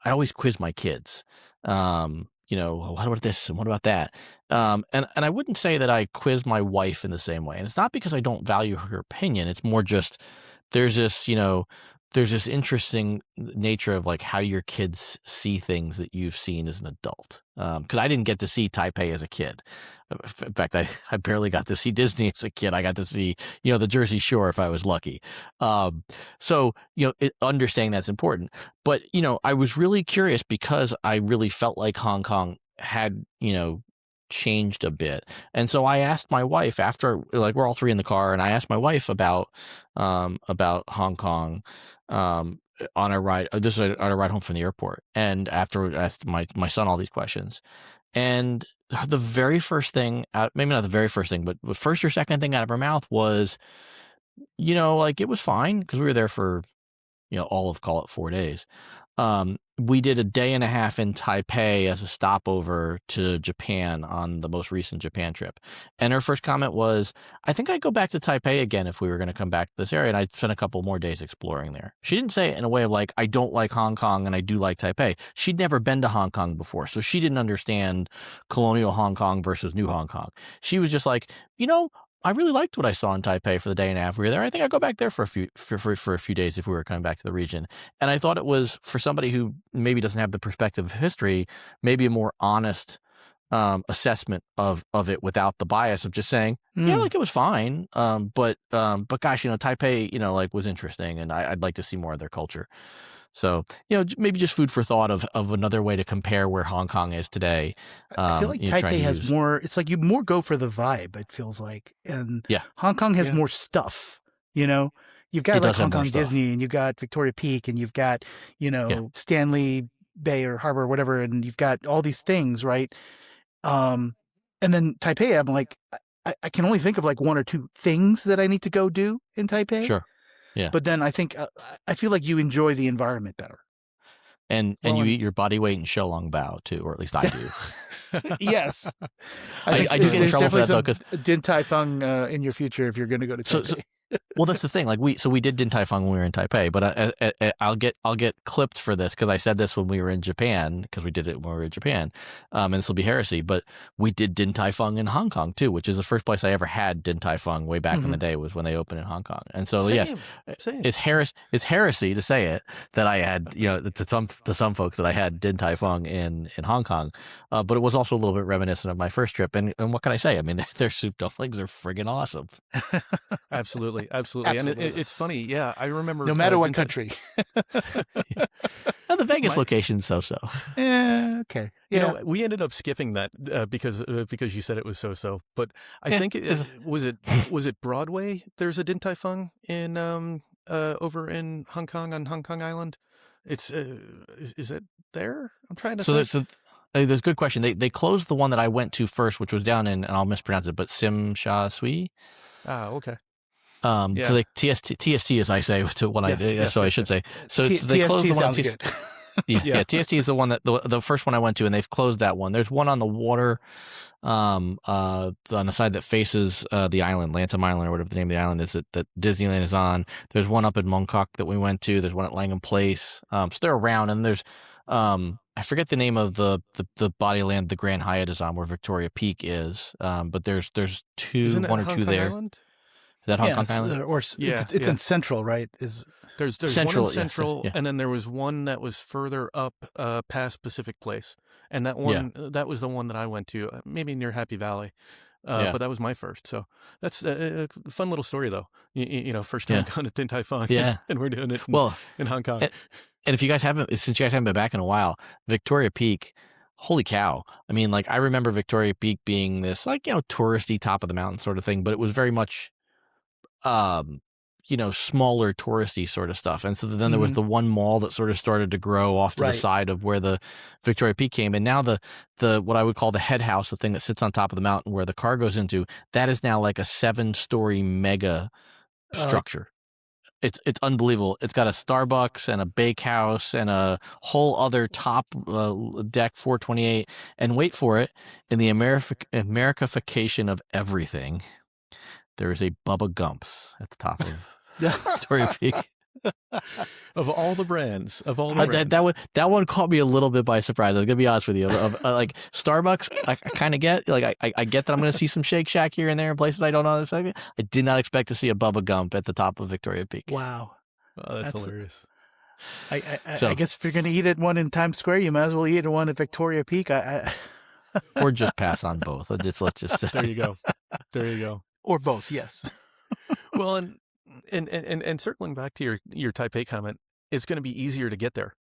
I always quiz my kids. What about this and what about that? And I wouldn't say that I quiz my wife in the same way. And it's not because I don't value her opinion. It's more just there's this, there's this interesting nature of like how your kids see things that you've seen as an adult. Because I didn't get to see Taipei as a kid. In fact, I barely got to see Disney as a kid. I got to see, the Jersey Shore if I was lucky. So, understanding that's important. But, I was really curious because I really felt like Hong Kong had, changed a bit. And so I asked my wife after, like, we're all three in the car, and I asked my wife about Hong Kong on a ride. This was on a ride home from the airport, and after I asked my son all these questions, and the very first thing, maybe not the very first thing, but the first or second thing out of her mouth was, like, it was fine because we were there for all of, call it, 4 days. We did a day and a half in Taipei as a stopover to Japan on the most recent Japan trip. And her first comment was, I think I'd go back to Taipei again if we were going to come back to this area. And I'd spend a couple more days exploring there. She didn't say it in a way of like, I don't like Hong Kong and I do like Taipei. She'd never been to Hong Kong before. So she didn't understand colonial Hong Kong versus new Hong Kong. She was just like, I really liked what I saw in Taipei for the day and a half we were there. I think I'd go back there for a few days if we were coming back to the region. And I thought it was, for somebody who maybe doesn't have the perspective of history, maybe a more honest assessment of it without the bias of just saying, yeah, like it was fine. But gosh, Taipei, like was interesting, and I'd like to see more of their culture. So, maybe just food for thought of another way to compare where Hong Kong is today. I feel like Taipei has more, it's like you more go for the vibe, it feels like. And yeah. Hong Kong has more stuff, You've got like Hong Kong Disney, and you've got Victoria Peak, and you've got, Stanley Bay or Harbor or whatever, and you've got all these things, right? And then Taipei, I'm like, I can only think of like one or two things that I need to go do in Taipei. Sure. Yeah. But then I think, I feel like you enjoy the environment better. And you eat your body weight in Xiaolong Bao too, or at least I do. Yes. I do get in trouble for that though, because Din Tai Fung in your future if you're going to go to Taipei. Well, that's the thing. Like we did Din Tai Fung when we were in Taipei, but I'll get clipped for this because I said this when we were in Japan, because we did it when we were in Japan, and this will be heresy. But we did Din Tai Fung in Hong Kong too, which is the first place I ever had Din Tai Fung way back in the day, was when they opened in Hong Kong. And so Same. it's heresy to say it that I had, to some folks, that I had Din Tai Fung in Hong Kong, but it was also a little bit reminiscent of my first trip. And what can I say? I mean, their soup dumplings are friggin' awesome. Absolutely. And it's funny. Yeah, I remember. No matter what country. And the Vegas location, so. Yeah. Okay. Yeah. We ended up skipping that because you said it was so. But I think was it Broadway? There's a Din Tai Fung in over in Hong Kong, on Hong Kong Island. It's is it there? I'm trying to. So there's a good question. They closed the one that I went to first, which was down in, and I'll mispronounce it, but Sim Sha Sui. Ah, okay. So like TST, as I say, to what I should say. So they closed the one. Good. Yeah, TST is the one that the first one I went to, and they've closed that one. There's one on the water, on the side that faces the island, Lantham Island, or whatever the name of the island is that Disneyland is on. There's one up in Mongkok that we went to. There's one at Langham Place. So they're around, and there's I forget the name of the body land the Grand Hyatt is on, where Victoria Peak is. But there's one or two there. Island? Is that Hong Kong Island? It's in Central, right? There's Central, one in Central, yes. And then there was one that was further up past Pacific Place, and that one that was the one that I went to, maybe near Happy Valley. But that was my first. So that's a fun little story, though. First time going to Din Tai Fung, and we're doing it in Hong Kong. And if you guys since you guys haven't been back in a while, Victoria Peak, holy cow! I mean, like I remember Victoria Peak being this touristy top of the mountain sort of thing, but it was very much smaller touristy sort of stuff. And so then there was the one mall that sort of started to grow off to the side of where the Victoria Peak came. And now the what I would call the head house, the thing that sits on top of the mountain where the car goes into, that is now like a 7-story mega structure. It's unbelievable. It's got a Starbucks and a bakehouse and a whole other top deck 428. And wait for it, in the Americification of everything, there is a Bubba Gump's at the top of Victoria Peak. Of all the brands, that one caught me a little bit by surprise. I'm gonna be honest with you. Like Starbucks, I kind of get. Like I get that I'm gonna see some Shake Shack here and there in places I don't know. I did not expect to see a Bubba Gump at the top of Victoria Peak. Wow. Oh, that's hilarious. I guess if you're going to eat at one in Times Square, you might as well eat at one at Victoria Peak. Or just pass on both. Let's just There you go. There you go. Or both, yes. Well, and circling back to your Taipei comment, it's going to be easier to get there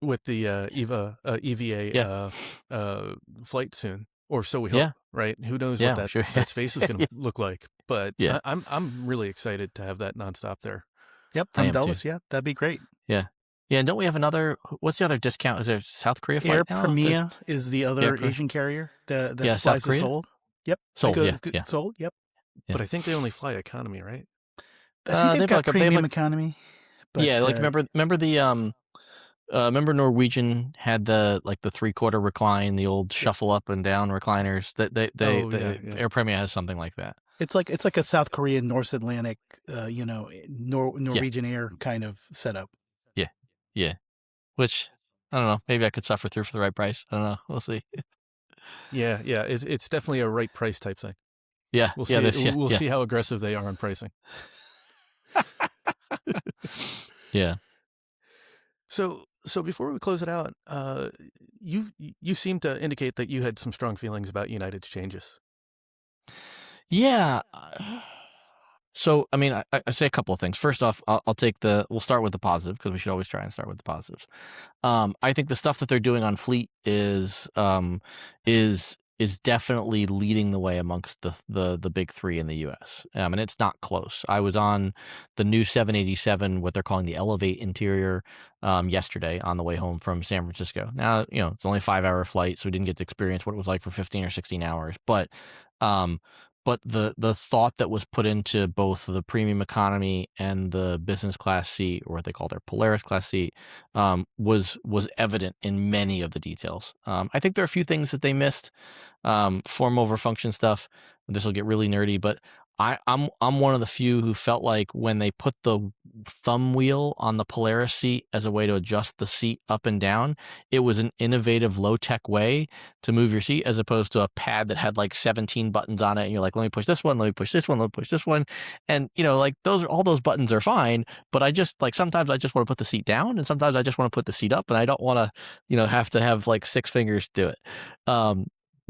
with the EVA flight soon, or so we hope. Right? Who knows what that space is going to look like? But I'm really excited to have that nonstop there. Yep, from Dulles. Yeah, that'd be great. Yeah. Yeah, and don't we have another? What's the other discount? Is there South Korea flight now? Air Premia is the other Asian carrier that flies to Seoul. Yep. Seoul, Seoul, yep. Yeah. But I think they only fly economy, right? I think they've got premium economy. But, remember the remember Norwegian had the 3/4 recline, the old shuffle up and down recliners. Air Premia has something like that. It's like a South Korean North Atlantic, Norwegian Air kind of setup. Yeah. Which I don't know. Maybe I could suffer through for the right price. I don't know. We'll see. Yeah. It's definitely a right price type thing. Yeah. We'll see. We'll see how aggressive they are on pricing. Yeah. So before we close it out, you seem to indicate that you had some strong feelings about United's changes. Yeah. So, I mean, I say a couple of things. First off, we'll start with the positive, because we should always try and start with the positives. I think the stuff that they're doing on fleet is definitely leading the way amongst the big three in the U.S. And it's not close. I was on the new 787, what they're calling the Elevate interior, yesterday on the way home from San Francisco. Now, it's only a 5-hour flight, so we didn't get to experience what it was like for 15 or 16 hours. But the thought that was put into both the premium economy and the business class seat, or what they call their Polaris class seat, was evident in many of the details. I think there are a few things that they missed, form over function stuff. This will get really nerdy, but I'm one of the few who felt like when they put the thumb wheel on the Polaris seat as a way to adjust the seat up and down, it was an innovative, low-tech way to move your seat, as opposed to a pad that had 17 buttons on it, and you're like, let me push this one, let me push this one, let me push this one, and all those buttons are fine, but I just sometimes I just want to put the seat down, and sometimes I just want to put the seat up, and I don't want to have to have 6 fingers do it.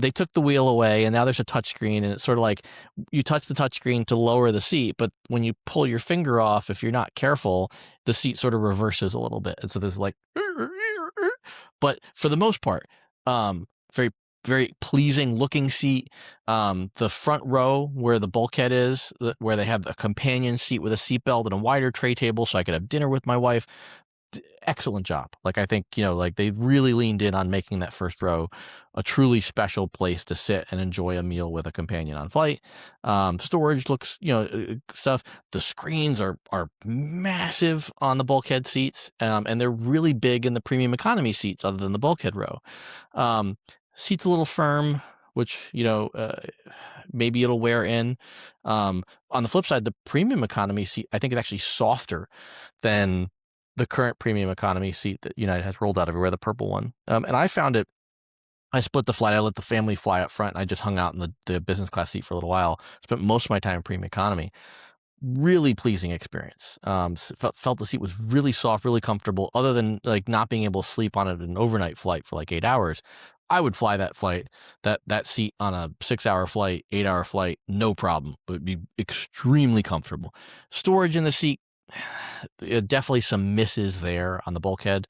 They took the wheel away, and now there's a touchscreen, and it's sort of like you touch the touchscreen to lower the seat, but when you pull your finger off, if you're not careful, the seat sort of reverses a little bit. And so there's but for the most part, very, very pleasing looking seat. The front row where the bulkhead is, where they have a companion seat with a seatbelt and a wider tray table so I could have dinner with my wife. Excellent job. I think, they really leaned in on making that first row a truly special place to sit and enjoy a meal with a companion on flight. Storage looks, stuff. The screens are massive on the bulkhead seats, and they're really big in the premium economy seats other than the bulkhead row. Seat's a little firm, which, maybe it'll wear in. On the flip side, the premium economy seat, I think, is actually softer than the current premium economy seat that United has rolled out everywhere, the purple one. And I found it, I split the flight. I let the family fly up front, and I just hung out in the business class seat for a little while. Spent most of my time in premium economy. Really pleasing experience. Felt the seat was really soft, really comfortable, other than not being able to sleep on it an overnight flight for 8 hours. I would fly that flight, that seat on a 6-hour flight, 8-hour flight, no problem. It would be extremely comfortable. Storage in the seat, definitely some misses there on the bulkhead,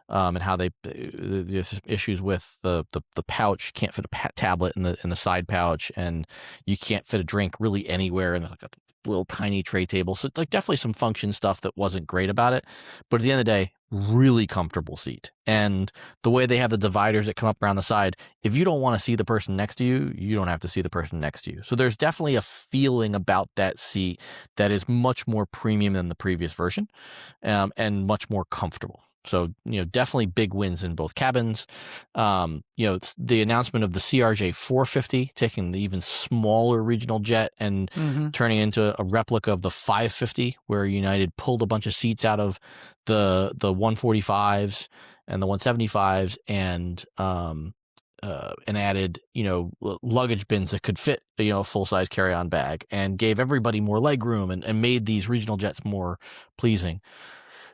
and how there's issues with the pouch. Can't fit a tablet in the side pouch, and you can't fit a drink really anywhere in a little tiny tray table. So definitely some function stuff that wasn't great about it. But at the end of the day, really comfortable seat. And the way they have the dividers that come up around the side, if you don't want to see the person next to you, you don't have to see the person next to you. So there's definitely a feeling about that seat that is much more premium than the previous version, and much more comfortable. So, definitely big wins in both cabins. It's the announcement of the CRJ 450, taking the even smaller regional jet and turning into a replica of the 550, where United pulled a bunch of seats out of the 145s and the 175s and and added, luggage bins that could fit, a full-size carry-on bag, and gave everybody more leg room and made these regional jets more pleasing.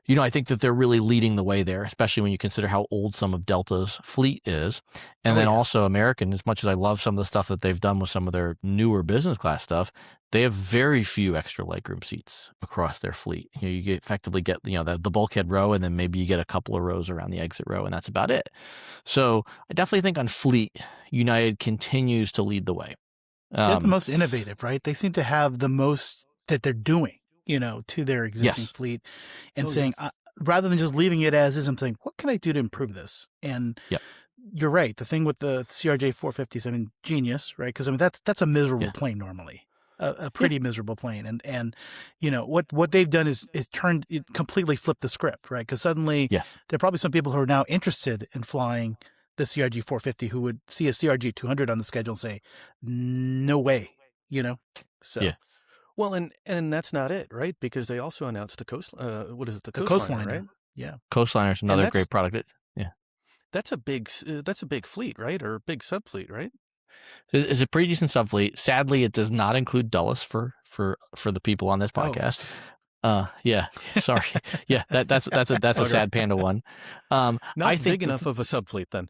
I think that they're really leading the way there, especially when you consider how old some of Delta's fleet is. And then also American, as much as I love some of the stuff that they've done with some of their newer business class stuff, they have very few extra legroom seats across their fleet. You effectively get, the bulkhead row, and then maybe you get a couple of rows around the exit row, and that's about it. So I definitely think on fleet, United continues to lead the way. They're the most innovative, right? They seem to have the most that they're doing, to their existing fleet, and saying, rather than just leaving it as is, I'm saying, what can I do to improve this? And you're right. The thing with the CRJ 450s, genius, right? Because that's a miserable plane normally, a pretty miserable plane, and what they've done is completely flipped the script, right? Because suddenly there are probably some people who are now interested in flying the CRJ 450 who would see a CRJ 200 on the schedule and say, no way, so. Yeah. Well, and that's not it, right? Because they also announced the what is it? The Coastliner, Coastliner, right? Yeah. Coastliner's another great product. That's a big fleet, right? Or a big subfleet, right? It's a pretty decent subfleet. Sadly, it does not include Dulles for the people on this podcast. Yeah, sorry. Yeah, that's a sad panda one. Not big enough of a subfleet then.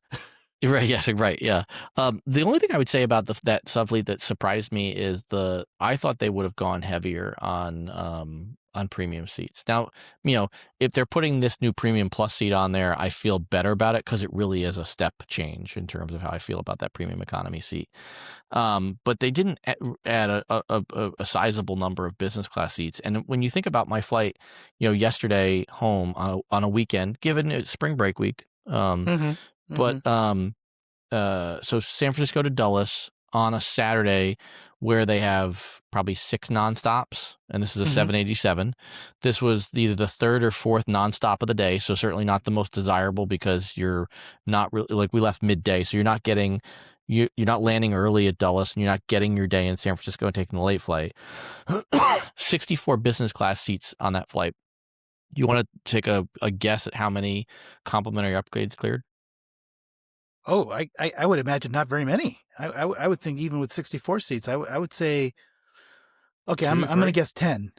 Right. Yes. Right. Yeah. The only thing I would say about that subfleet that surprised me is I thought they would have gone heavier on premium seats. Now, if they're putting this new Premium Plus seat on there, I feel better about it because it really is a step change in terms of how I feel about that premium economy seat. But they didn't add a sizable number of business class seats. And when you think about my flight, yesterday home on a weekend, given it's spring break week, but so San Francisco to Dulles on a Saturday where they have probably 6 nonstops, and this is a 787. This was either the third or fourth nonstop of the day, so certainly not the most desirable because you're not really we left midday, so you're not landing early at Dulles, and you're not getting your day in San Francisco and taking the late flight. 64 business class seats on that flight. You want to take a guess at how many complimentary upgrades cleared? Oh, I would imagine not very many. I would think even with 64 seats, I would say, okay, I'm going to guess 10.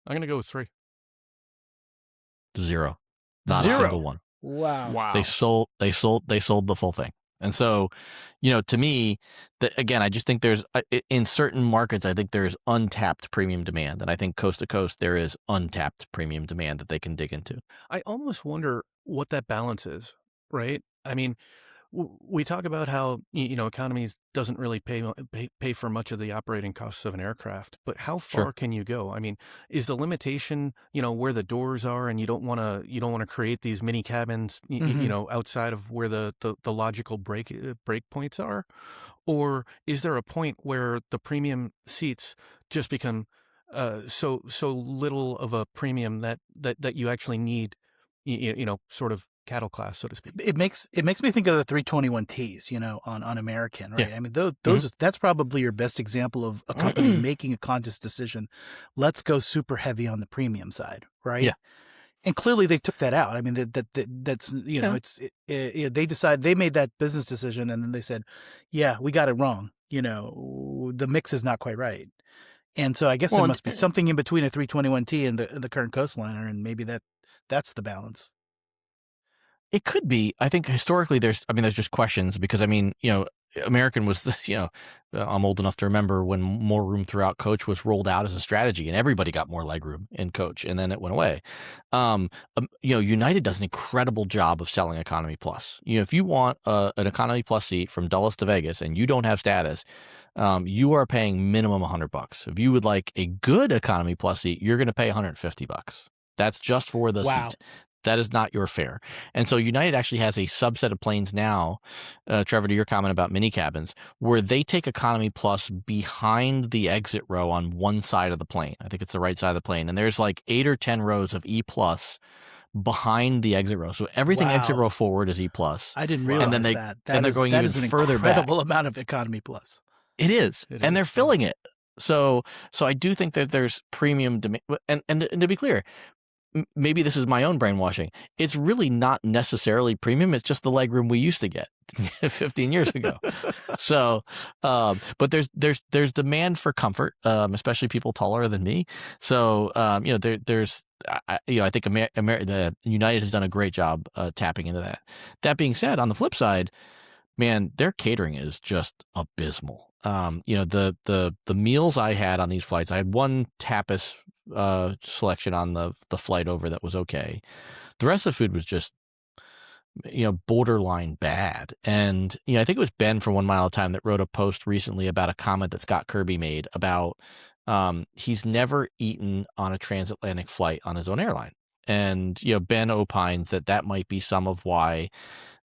I'm going to go with 3. 0. Not a single one. Wow. They sold the full thing. And so, to me, again, I just think there's in certain markets, I think there's untapped premium demand, and I think coast to coast there is untapped premium demand that they can dig into. I almost wonder what that balance is, right? We talk about how economy doesn't really pay for much of the operating costs of an aircraft, but how far can you go? Is the limitation where the doors are, and you don't want to create these mini cabins outside of where the logical break points are, or is there a point where the premium seats just become so little of a premium that you actually need sort of cattle class, so to speak? It makes me think of the 321Ts, on American, right? Yeah. Those that's probably your best example of a company making a conscious decision. Let's go super heavy on the premium side, right? Yeah. And clearly they took that out. That's they made that business decision, and then they said, yeah, we got it wrong. The mix is not quite right. And so I guess there must be something in between a 321T and the current Coastliner, and maybe that's the balance. It could be. I think historically there's just questions because American was, I'm old enough to remember when more room throughout coach was rolled out as a strategy and everybody got more leg room in coach, and then it went away. United does an incredible job of selling economy plus. If you want an economy plus seat from Dulles to Vegas and you don't have status, you are paying minimum $100. If you would like a good economy plus seat, you're going to pay $150. That's just for the seat. That is not your fare. And so United actually has a subset of planes now, Trevor, to your comment about mini cabins, where they take economy plus behind the exit row on one side of the plane. I think it's the right side of the plane. And there's like 8 or 10 rows of E plus behind the exit row. So everything exit row forward is E plus. I didn't realize and then that. They're going even further back. That is an incredible amount of economy plus. It is. And they're filling it. So I do think that there's premium demand. And to be clear, maybe this is my own brainwashing. It's really not necessarily premium. It's just the legroom we used to get 15 years ago. So, but there's demand for comfort, especially people taller than me. So, I think the United has done a great job tapping into that. That being said, on the flip side, man, their catering is just abysmal. The meals I had on these flights, I had one tapas selection on the flight over that was okay. The rest of the food was just borderline bad. And I think it was Ben from 1 Mile at a Time that wrote a post recently about a comment that Scott Kirby made about he's never eaten on a transatlantic flight on his own airline. And Ben opines that might be some of why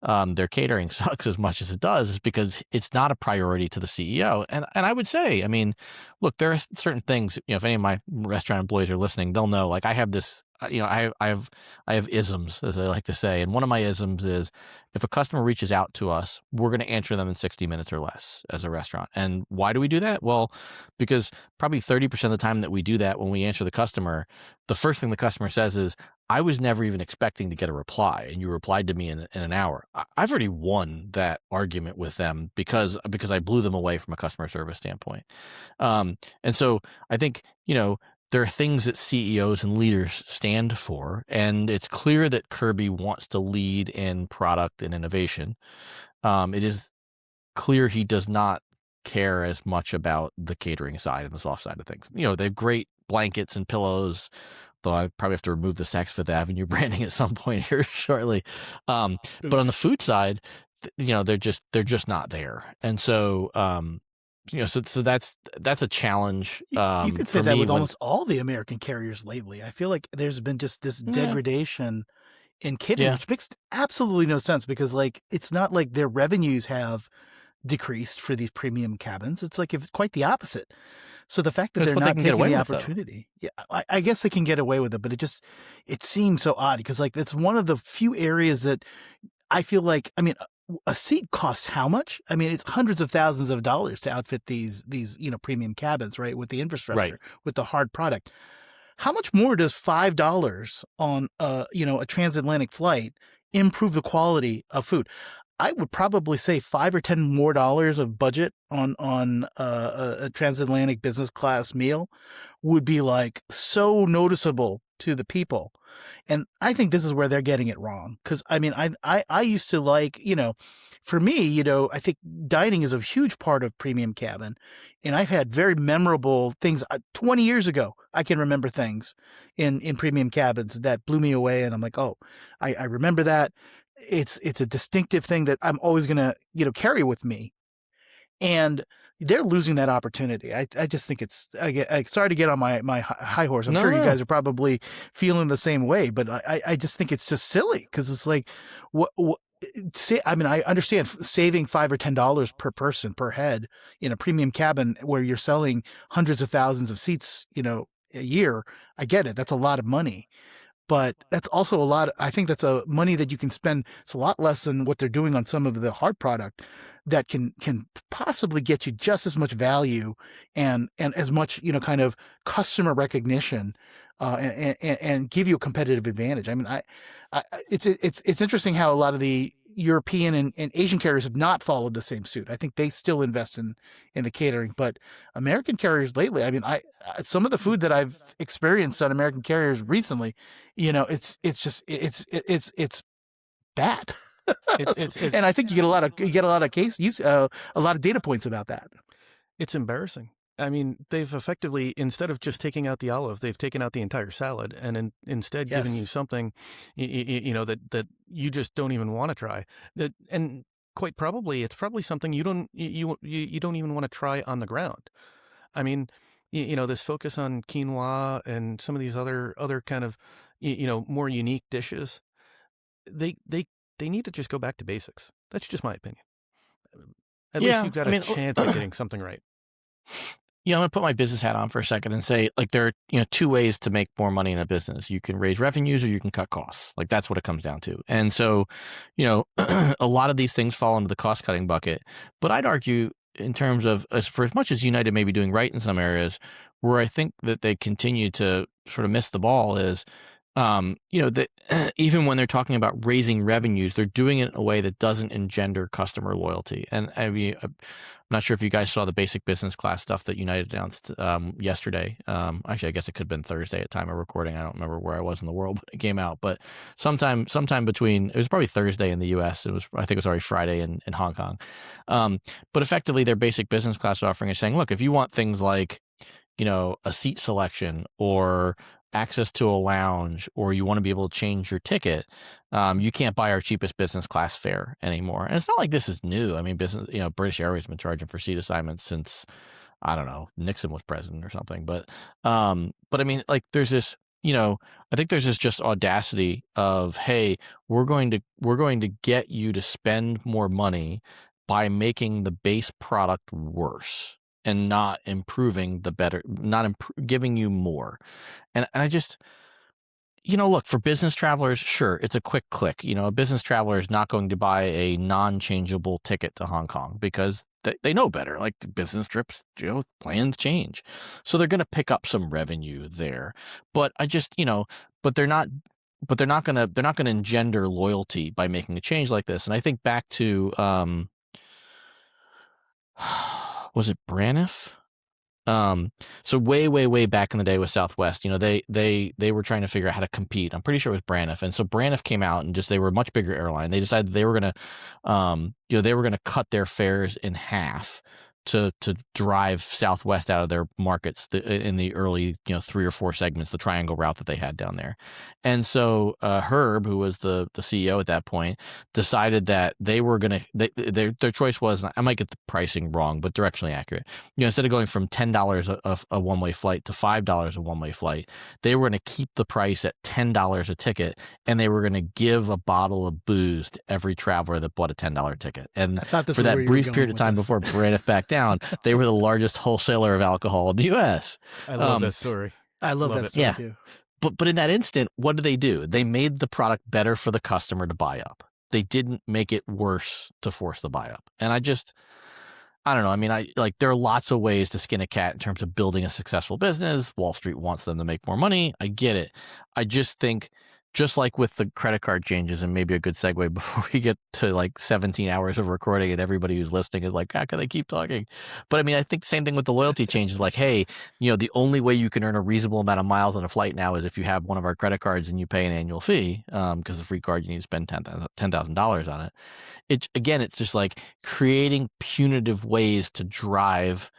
their catering sucks as much as it does, is because it's not a priority to the CEO. And I would say, I mean, look, there are certain things, if any of my restaurant employees are listening, they'll know, like, I have this, I have isms, as I like to say. And one of my isms is, if a customer reaches out to us, we're going to answer them in 60 minutes or less as a restaurant. And why do we do that? Well, because probably 30% of the time that we do that, when we answer the customer, the first thing the customer says is, I was never even expecting to get a reply, and you replied to me in an hour. I've already won that argument with them because I blew them away from a customer service standpoint. And so I think, there are things that CEOs and leaders stand for, and it's clear that Kirby wants to lead in product and innovation. It is clear he does not care as much about the catering side and the soft side of things. They have great blankets and pillows, though I probably have to remove the Saks Fifth Avenue branding at some point here shortly. But on the food side, they're just not there. And so, so that's a challenge. You could say that with almost all the American carriers lately. I feel like there's been just this degradation in catering, which makes absolutely no sense, because, like, it's not like their revenues have decreased for these premium cabins. It's like, it's quite the opposite. So the fact that they're not taking the opportunity, I guess they can get away with it, but it seems so odd, because, like, it's one of the few areas that I feel like, I mean, a seat costs how much? I mean, it's hundreds of thousands of dollars to outfit these premium cabins, right? With the infrastructure, with the hard product. How much more does $5 on a transatlantic flight improve the quality of food? I would probably say $5 or $10 more of budget on a transatlantic business class meal would be, like, so noticeable to the people. And I think this is where they're getting it wrong. Because, I mean, I used to, like, for me, I think dining is a huge part of premium cabin. And I've had very memorable things. 20 years ago, I can remember things in premium cabins that blew me away. And I'm like, oh, I remember that. It's a distinctive thing that I'm always going to, carry with me. And they're losing that opportunity. I just think I sorry to get on my high horse. I'm sure you guys are probably feeling the same way, but I just think it's just silly, because it's like, I mean, I understand saving $5 or $10 per person per head in a premium cabin where you're selling hundreds of thousands of seats, a year. I get it. That's a lot of money. But that's also a lot. I think that's a money that you can spend. It's a lot less than what they're doing on some of the hard product that can possibly get you just as much value and as much, kind of customer recognition, and give you a competitive advantage. I mean, it's interesting how a lot of the European and Asian carriers have not followed the same suit. I think they still invest in the catering, but American carriers lately, I mean, some of the food that I've experienced on American carriers recently, it's bad. And I think you get a lot of a lot of data points about that. It's embarrassing. I mean, they've effectively, instead of just taking out the olive, they've taken out the entire salad, and instead giving you something, that you just don't even want to try. And quite probably, it's probably something you don't even want to try on the ground. I mean, this focus on quinoa and some of these other kind of, more unique dishes. They need to just go back to basics. That's just my opinion. At least you've got a chance at getting something right. I'm going to put my business hat on for a second and say, like, there are, two ways to make more money in a business. You can raise revenues or you can cut costs. Like, that's what it comes down to. And so, a lot of these things fall into the cost cutting bucket. But I'd argue, in terms of, for as much as United may be doing right in some areas, where I think that they continue to sort of miss the ball is, Even when they're talking about raising revenues, they're doing it in a way that doesn't engender customer loyalty. And I mean, I'm not sure if you guys saw the basic business class stuff that United announced yesterday. Actually, I guess it could have been Thursday at time of recording. I don't remember where I was in the world when it came out, but sometime between, it was probably Thursday in the U.S. I think it was already Friday in Hong Kong. But effectively, their basic business class offering is saying, look, if you want things like a seat selection or access to a lounge, or you want to be able to change your ticket, you can't buy our cheapest business class fare anymore. And it's not like this is new. I mean, British Airways has been charging for seat assignments since, I don't know, Nixon was president or something. But I mean, like, there's this, I think there's this just audacity of, hey, we're going to get you to spend more money by making the base product worse and not improving giving you more. And I just, look, for business travelers, sure, it's a quick click. A business traveler is not going to buy a non-changeable ticket to Hong Kong because they know better. Like, the business trips, plans change. So they're going to pick up some revenue there. But I just, they're not going to engender loyalty by making a change like this. And I think back to, was it Braniff? So way back in the day with Southwest, they were trying to figure out how to compete. I'm pretty sure it was Braniff. And so Braniff came out and they were a much bigger airline. They decided they were going to cut their fares in half to drive Southwest out of their markets in the early 3 or 4 segments, the triangle route that they had down there. And so Herb, who was the CEO at that point, decided that they were going to their choice was, I might get the pricing wrong, but directionally accurate. Instead of going from $10 a one-way flight to $5 a one-way flight, they were going to keep the price at $10 a ticket, and they were going to give a bottle of booze to every traveler that bought a $10 ticket. And for that brief period of time before Braniff backed down, they were the largest wholesaler of alcohol in the U.S. I love that story. I love that story too. But in that instant, what did they do? They made the product better for the customer to buy up. They didn't make it worse to force the buy up. And I don't know. I mean, there are lots of ways to skin a cat in terms of building a successful business. Wall Street wants them to make more money. I get it. I just think, just like with the credit card changes, and maybe a good segue before we get to like 17 hours of recording and everybody who's listening is like, how can they keep talking? But I mean, I think same thing with the loyalty changes. Like, hey, the only way you can earn a reasonable amount of miles on a flight now is if you have one of our credit cards and you pay an annual fee, because a free card, you need to spend $10,000 on it. It's just like creating punitive ways to drive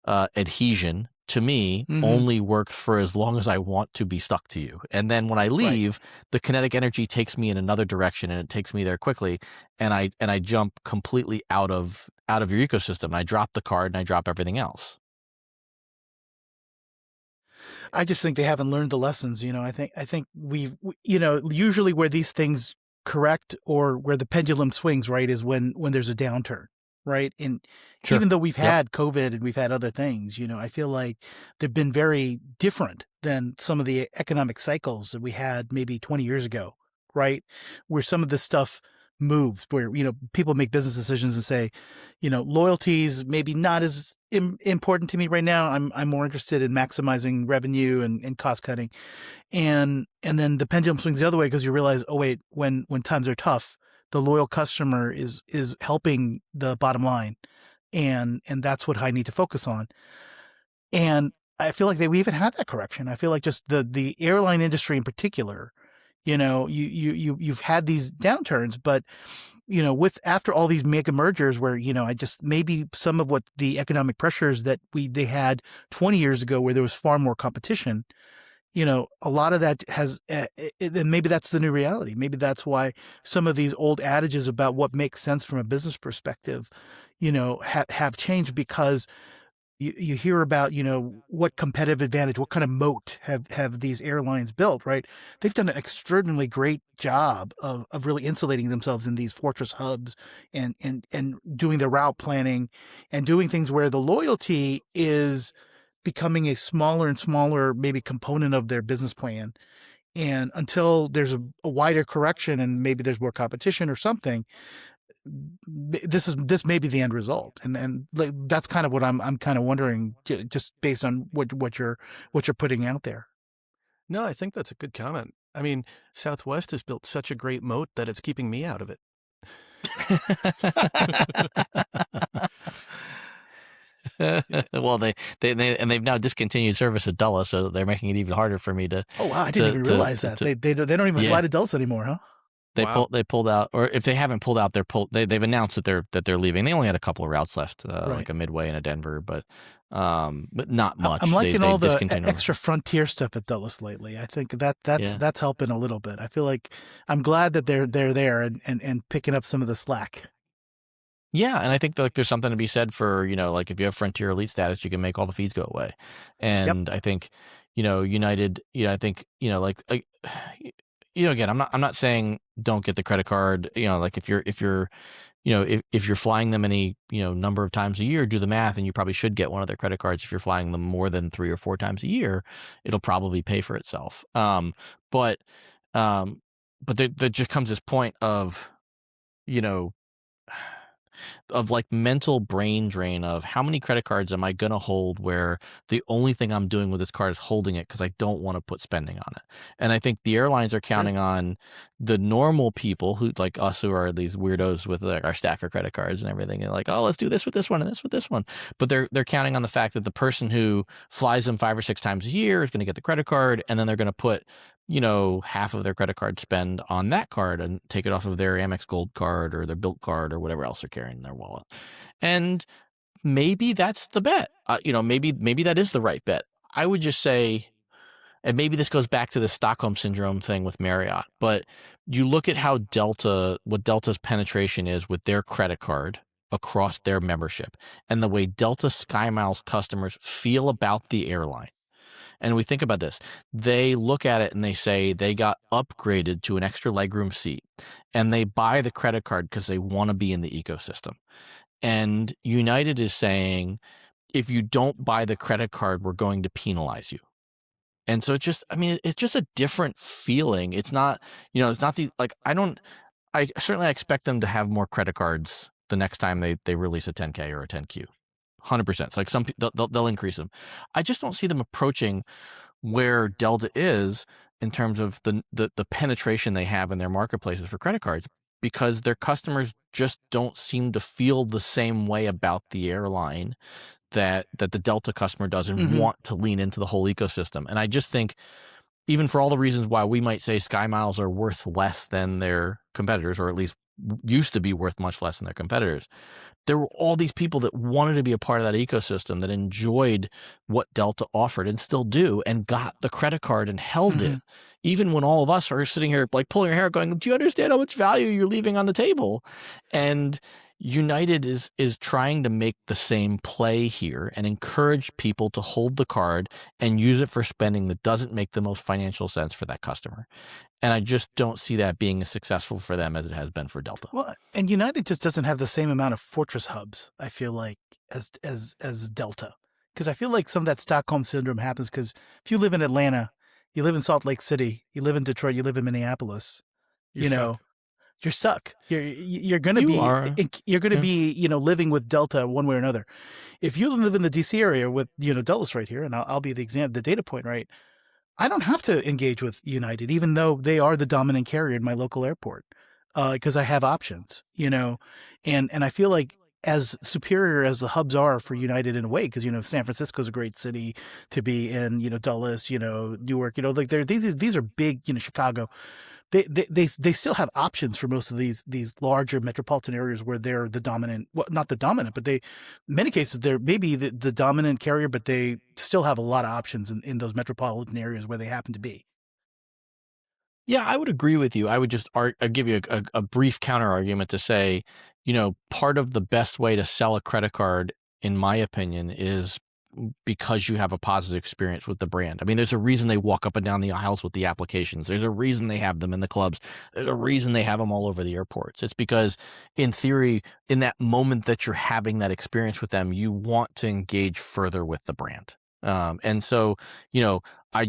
adhesion. To me, only works for as long as I want to be stuck to you. And then when I leave, the kinetic energy takes me in another direction, and it takes me there quickly. And I jump completely out of your ecosystem. I drop the card and I drop everything else. I just think they haven't learned the lessons. I think we've, usually where these things correct or where the pendulum swings, right, is when there's a downturn. Right. And sure. Even though we've had COVID and we've had other things, I feel like they've been very different than some of the economic cycles that we had maybe 20 years ago. Right. Where some of this stuff moves, where, people make business decisions and say, loyalty is maybe not as important to me right now. I'm more interested in maximizing revenue and cost cutting. And then the pendulum swings the other way because you realize, oh, wait, when times are tough, the loyal customer is helping the bottom line, and that's what I need to focus on. And I feel like we even had that correction. I feel like just the airline industry in particular, you've had these downturns, but with after all these mega mergers where I just maybe some of what the economic pressures that they had 20 years ago where there was far more competition. A lot of that has, and maybe that's the new reality. Maybe that's why some of these old adages about what makes sense from a business perspective, have changed because you hear about, what competitive advantage, what kind of moat have these airlines built, right? They've done an extraordinarily great job of really insulating themselves in these fortress hubs and doing the route planning and doing things where the loyalty is becoming a smaller and smaller maybe component of their business plan. And until there's a wider correction and maybe there's more competition or something, this may be the end result. And that's kind of what I'm kind of wondering, just based on what you're putting out there. No, I think that's a good comment. I mean, Southwest has built such a great moat that it's keeping me out of it. Well, they've now discontinued service at Dulles, so they're making it even harder for me to. Oh wow, I didn't even realize that. They don't even fly to Dulles anymore, huh? They pulled out, or if they haven't pulled out, they've announced that they're leaving. They only had a couple of routes left, like a Midway and a Denver, but not much. I'm liking all the extra frontier stuff at Dulles lately. I think that's helping a little bit. I feel like I'm glad that they're there and picking up some of the slack. Yeah, and I think like there's something to be said for, like if you have Frontier Elite status, you can make all the fees go away. And I think, United, I think, again, I'm not saying don't get the credit card, like if you're if you're flying them any, number of times a year, do the math, and you probably should get one of their credit cards. If you're flying them more than 3 or 4 times a year, it'll probably pay for itself. But there just comes this point of, of like mental brain drain of how many credit cards am I going to hold where the only thing I'm doing with this card is holding it because I don't want to put spending on it. And I think the airlines are counting on the normal people who like us, who are these weirdos with like our stacker credit cards and everything. And like, oh, let's do this with this one and this with this one. But they're counting on the fact that the person who flies them 5 or 6 times a year is going to get the credit card, and then they're going to put half of their credit card spend on that card and take it off of their Amex Gold card or their Bilt card or whatever else they're carrying in their wallet. And maybe that's the bet. Maybe that is the right bet. I would just say, and maybe this goes back to the Stockholm Syndrome thing with Marriott, but you look at how what Delta's penetration is with their credit card across their membership and the way Delta SkyMiles customers feel about the airline. And we think about this, they look at it and they say they got upgraded to an extra legroom seat, and they buy the credit card because they want to be in the ecosystem. And United is saying, if you don't buy the credit card, we're going to penalize you. And so it's just a different feeling. It's not, it's not I certainly expect them to have more credit cards the next time they release a 10K or a 10Q. 100%. It's like some people, they'll increase them. I just don't see them approaching where Delta is in terms of the penetration they have in their marketplaces for credit cards, because their customers just don't seem to feel the same way about the airline that the Delta customer does and want to lean into the whole ecosystem. And I just think, even for all the reasons why we might say SkyMiles are worth less than their competitors, or at least used to be worth much less than their competitors, there were all these people that wanted to be a part of that ecosystem, that enjoyed what Delta offered and still do, and got the credit card and held it, even when all of us are sitting here like pulling our hair going, do you understand how much value you're leaving on the table? And United is trying to make the same play here and encourage people to hold the card and use it for spending that doesn't make the most financial sense for that customer. And I just don't see that being as successful for them as it has been for Delta. Well, and United just doesn't have the same amount of fortress hubs, I feel like, as Delta. Because I feel like some of that Stockholm Syndrome happens because if you live in Atlanta, you live in Salt Lake City, you live in Detroit, you live in Minneapolis, you're stuck. You're going to be living with Delta one way or another. If you live in the DC area with Dulles right here, and I'll be the data point, right? I don't have to engage with United, even though they are the dominant carrier in my local airport, because I have options. And I feel like, as superior as the hubs are for United in a way, because San Francisco's a great city to be in, Dulles, Newark, like these are big, Chicago. They still have options for most of these larger metropolitan areas where they're the dominant, well, not the dominant, but in many cases they're maybe the dominant carrier, but they still have a lot of options in those metropolitan areas where they happen to be. Yeah, I would agree with you. I would just I'd give you a brief counter argument to say, part of the best way to sell a credit card, in my opinion, is because you have a positive experience with the brand. I mean, there's a reason they walk up and down the aisles with the applications. There's a reason they have them in the clubs. There's a reason they have them all over the airports. It's because, in theory, in that moment that you're having that experience with them, you want to engage further with the brand. And so, I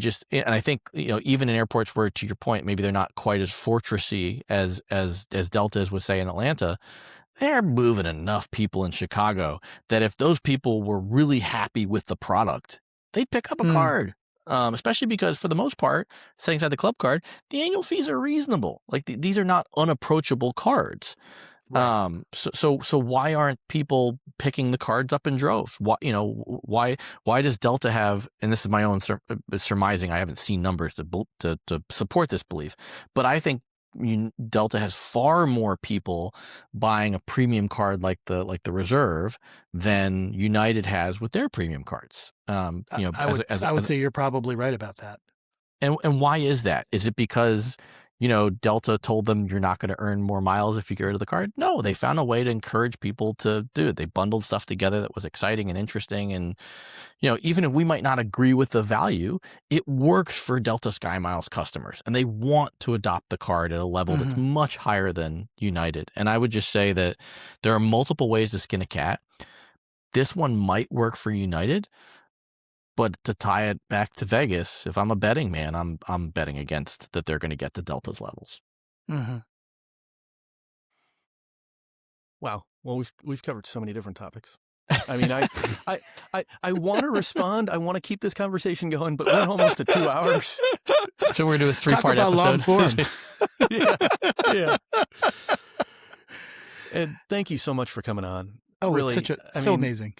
think, even in airports where, to your point, maybe they're not quite as fortressy as Delta is with, say, in Atlanta, they're moving enough people in Chicago that if those people were really happy with the product, they'd pick up a card. especially because for the most part, setting aside the club card, the annual fees are reasonable. Like these are not unapproachable cards. Right. So why aren't people picking the cards up in droves? Why does Delta have, and this is my own surmising, I haven't seen numbers to support this belief, but I think Delta has far more people buying a premium card like the Reserve than United has with their premium cards. I would say you're probably right about that. And why is that? Is it because Delta told them you're not going to earn more miles if you get rid of the card? No, they found a way to encourage people to do it. They bundled stuff together that was exciting and interesting. And, even if we might not agree with the value, it works for Delta SkyMiles customers. And they want to adopt the card at a level that's much higher than United. And I would just say that there are multiple ways to skin a cat. This one might work for United. But to tie it back to Vegas, if I'm a betting man, I'm betting against that they're going to get to Delta's levels. Mm-hmm. Wow. Well, we've covered so many different topics. I mean, I want to respond. I want to keep this conversation going, but we're almost at 2 hours. So we're going to do a 3-part episode. Long form. Yeah. And thank you so much for coming on. Oh, really, it's so amazing.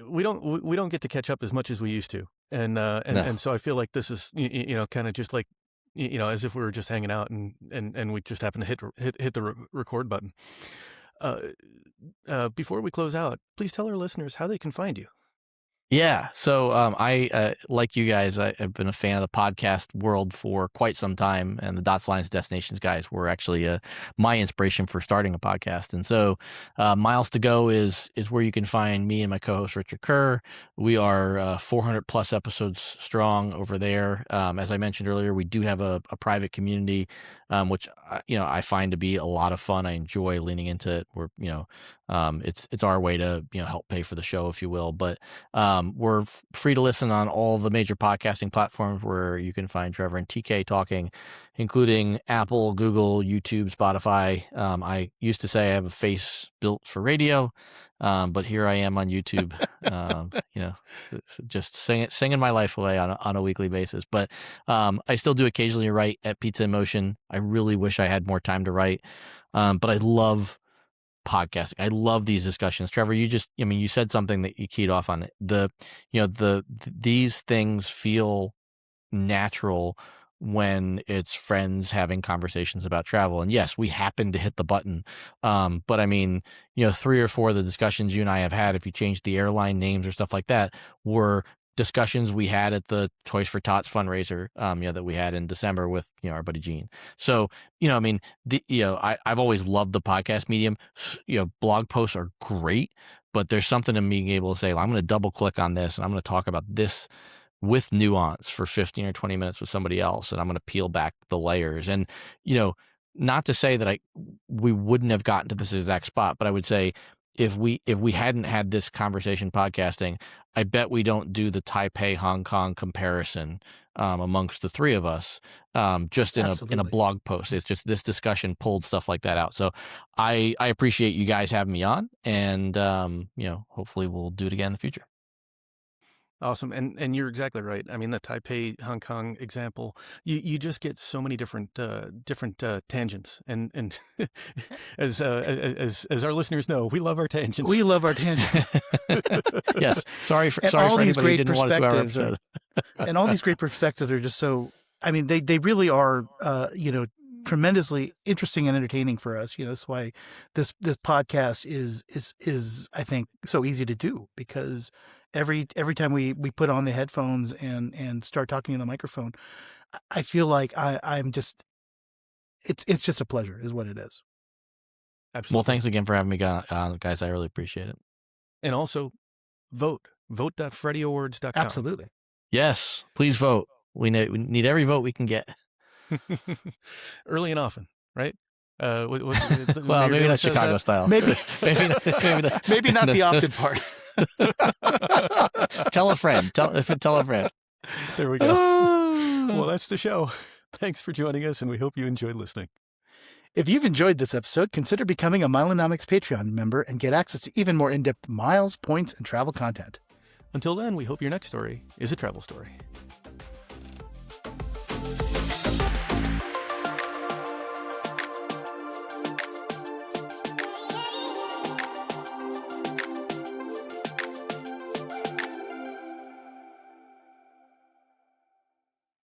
We don't get to catch up as much as we used to, and so I feel like this is kind of just like as if we were just hanging out and we just happened to hit the record button. Before we close out, please tell our listeners how they can find you. Yeah. So I, like you guys, I've been a fan of the podcast world for quite some time. And the Dots, Lines, Destinations guys were actually my inspiration for starting a podcast. And so Miles to Go is where you can find me and my co-host, Richard Kerr. We are 400 plus episodes strong over there. As I mentioned earlier, we do have a private community, which, I find to be a lot of fun. I enjoy leaning into it. We're, it's our way to, help pay for the show, if you will. But we're free to listen on all the major podcasting platforms where you can find Trevor and TK talking, including Apple, Google, YouTube, Spotify. I used to say I have a face built for radio, but here I am on YouTube, just singing my life away on a weekly basis. But I still do occasionally write at Pizza in Motion. I really wish I had more time to write, but I love podcasting. I love these discussions. Trevor, you said something that you keyed off on. These things feel natural when it's friends having conversations about travel. And yes, we happen to hit the button. But 3 or 4 of the discussions you and I have had, if you change the airline names or stuff like that, were discussions we had at the Toys for Tots fundraiser, that we had in December with, our buddy Gene. So, I've always loved the podcast medium. Blog posts are great, but there's something in being able to say, well, I'm going to double click on this and I'm going to talk about this with nuance for 15 or 20 minutes with somebody else. And I'm going to peel back the layers. And, not to say that we wouldn't have gotten to this exact spot, but I would say if we hadn't had this conversation podcasting, I bet we don't do the Taipei Hong Kong comparison amongst the 3 of us, just in a blog post. It's just this discussion pulled stuff like that out. So I appreciate you guys having me on, and hopefully we'll do it again in the future. Awesome. And you're exactly right. I mean, the Taipei, Hong Kong example, you just get so many different tangents. And as our listeners know, we love our tangents. We love our tangents. Yes. Sorry for all these anybody who great didn't want a 2-hour perspectives. episode. And all these great perspectives are just so, they really are, tremendously interesting and entertaining for us. That's why this podcast is I think so easy to do, because every time we put on the headphones and start talking in the microphone, I feel like I'm just, it's just a pleasure is what it is. Absolutely. Well, thanks again for having me, guys. I really appreciate it. And also vote.freddieawards.com. Absolutely. Yes, please vote. We need every vote we can get. Early and often, right? Well, maybe not Chicago style. Maybe not the often often part. Tell a friend. Tell a friend. There we go. Well, that's the show. Thanks for joining us, and we hope you enjoyed listening. If you've enjoyed this episode, consider becoming a Milenomics Patreon member and get access to even more in-depth miles, points, and travel content. Until then, we hope your next story is a travel story.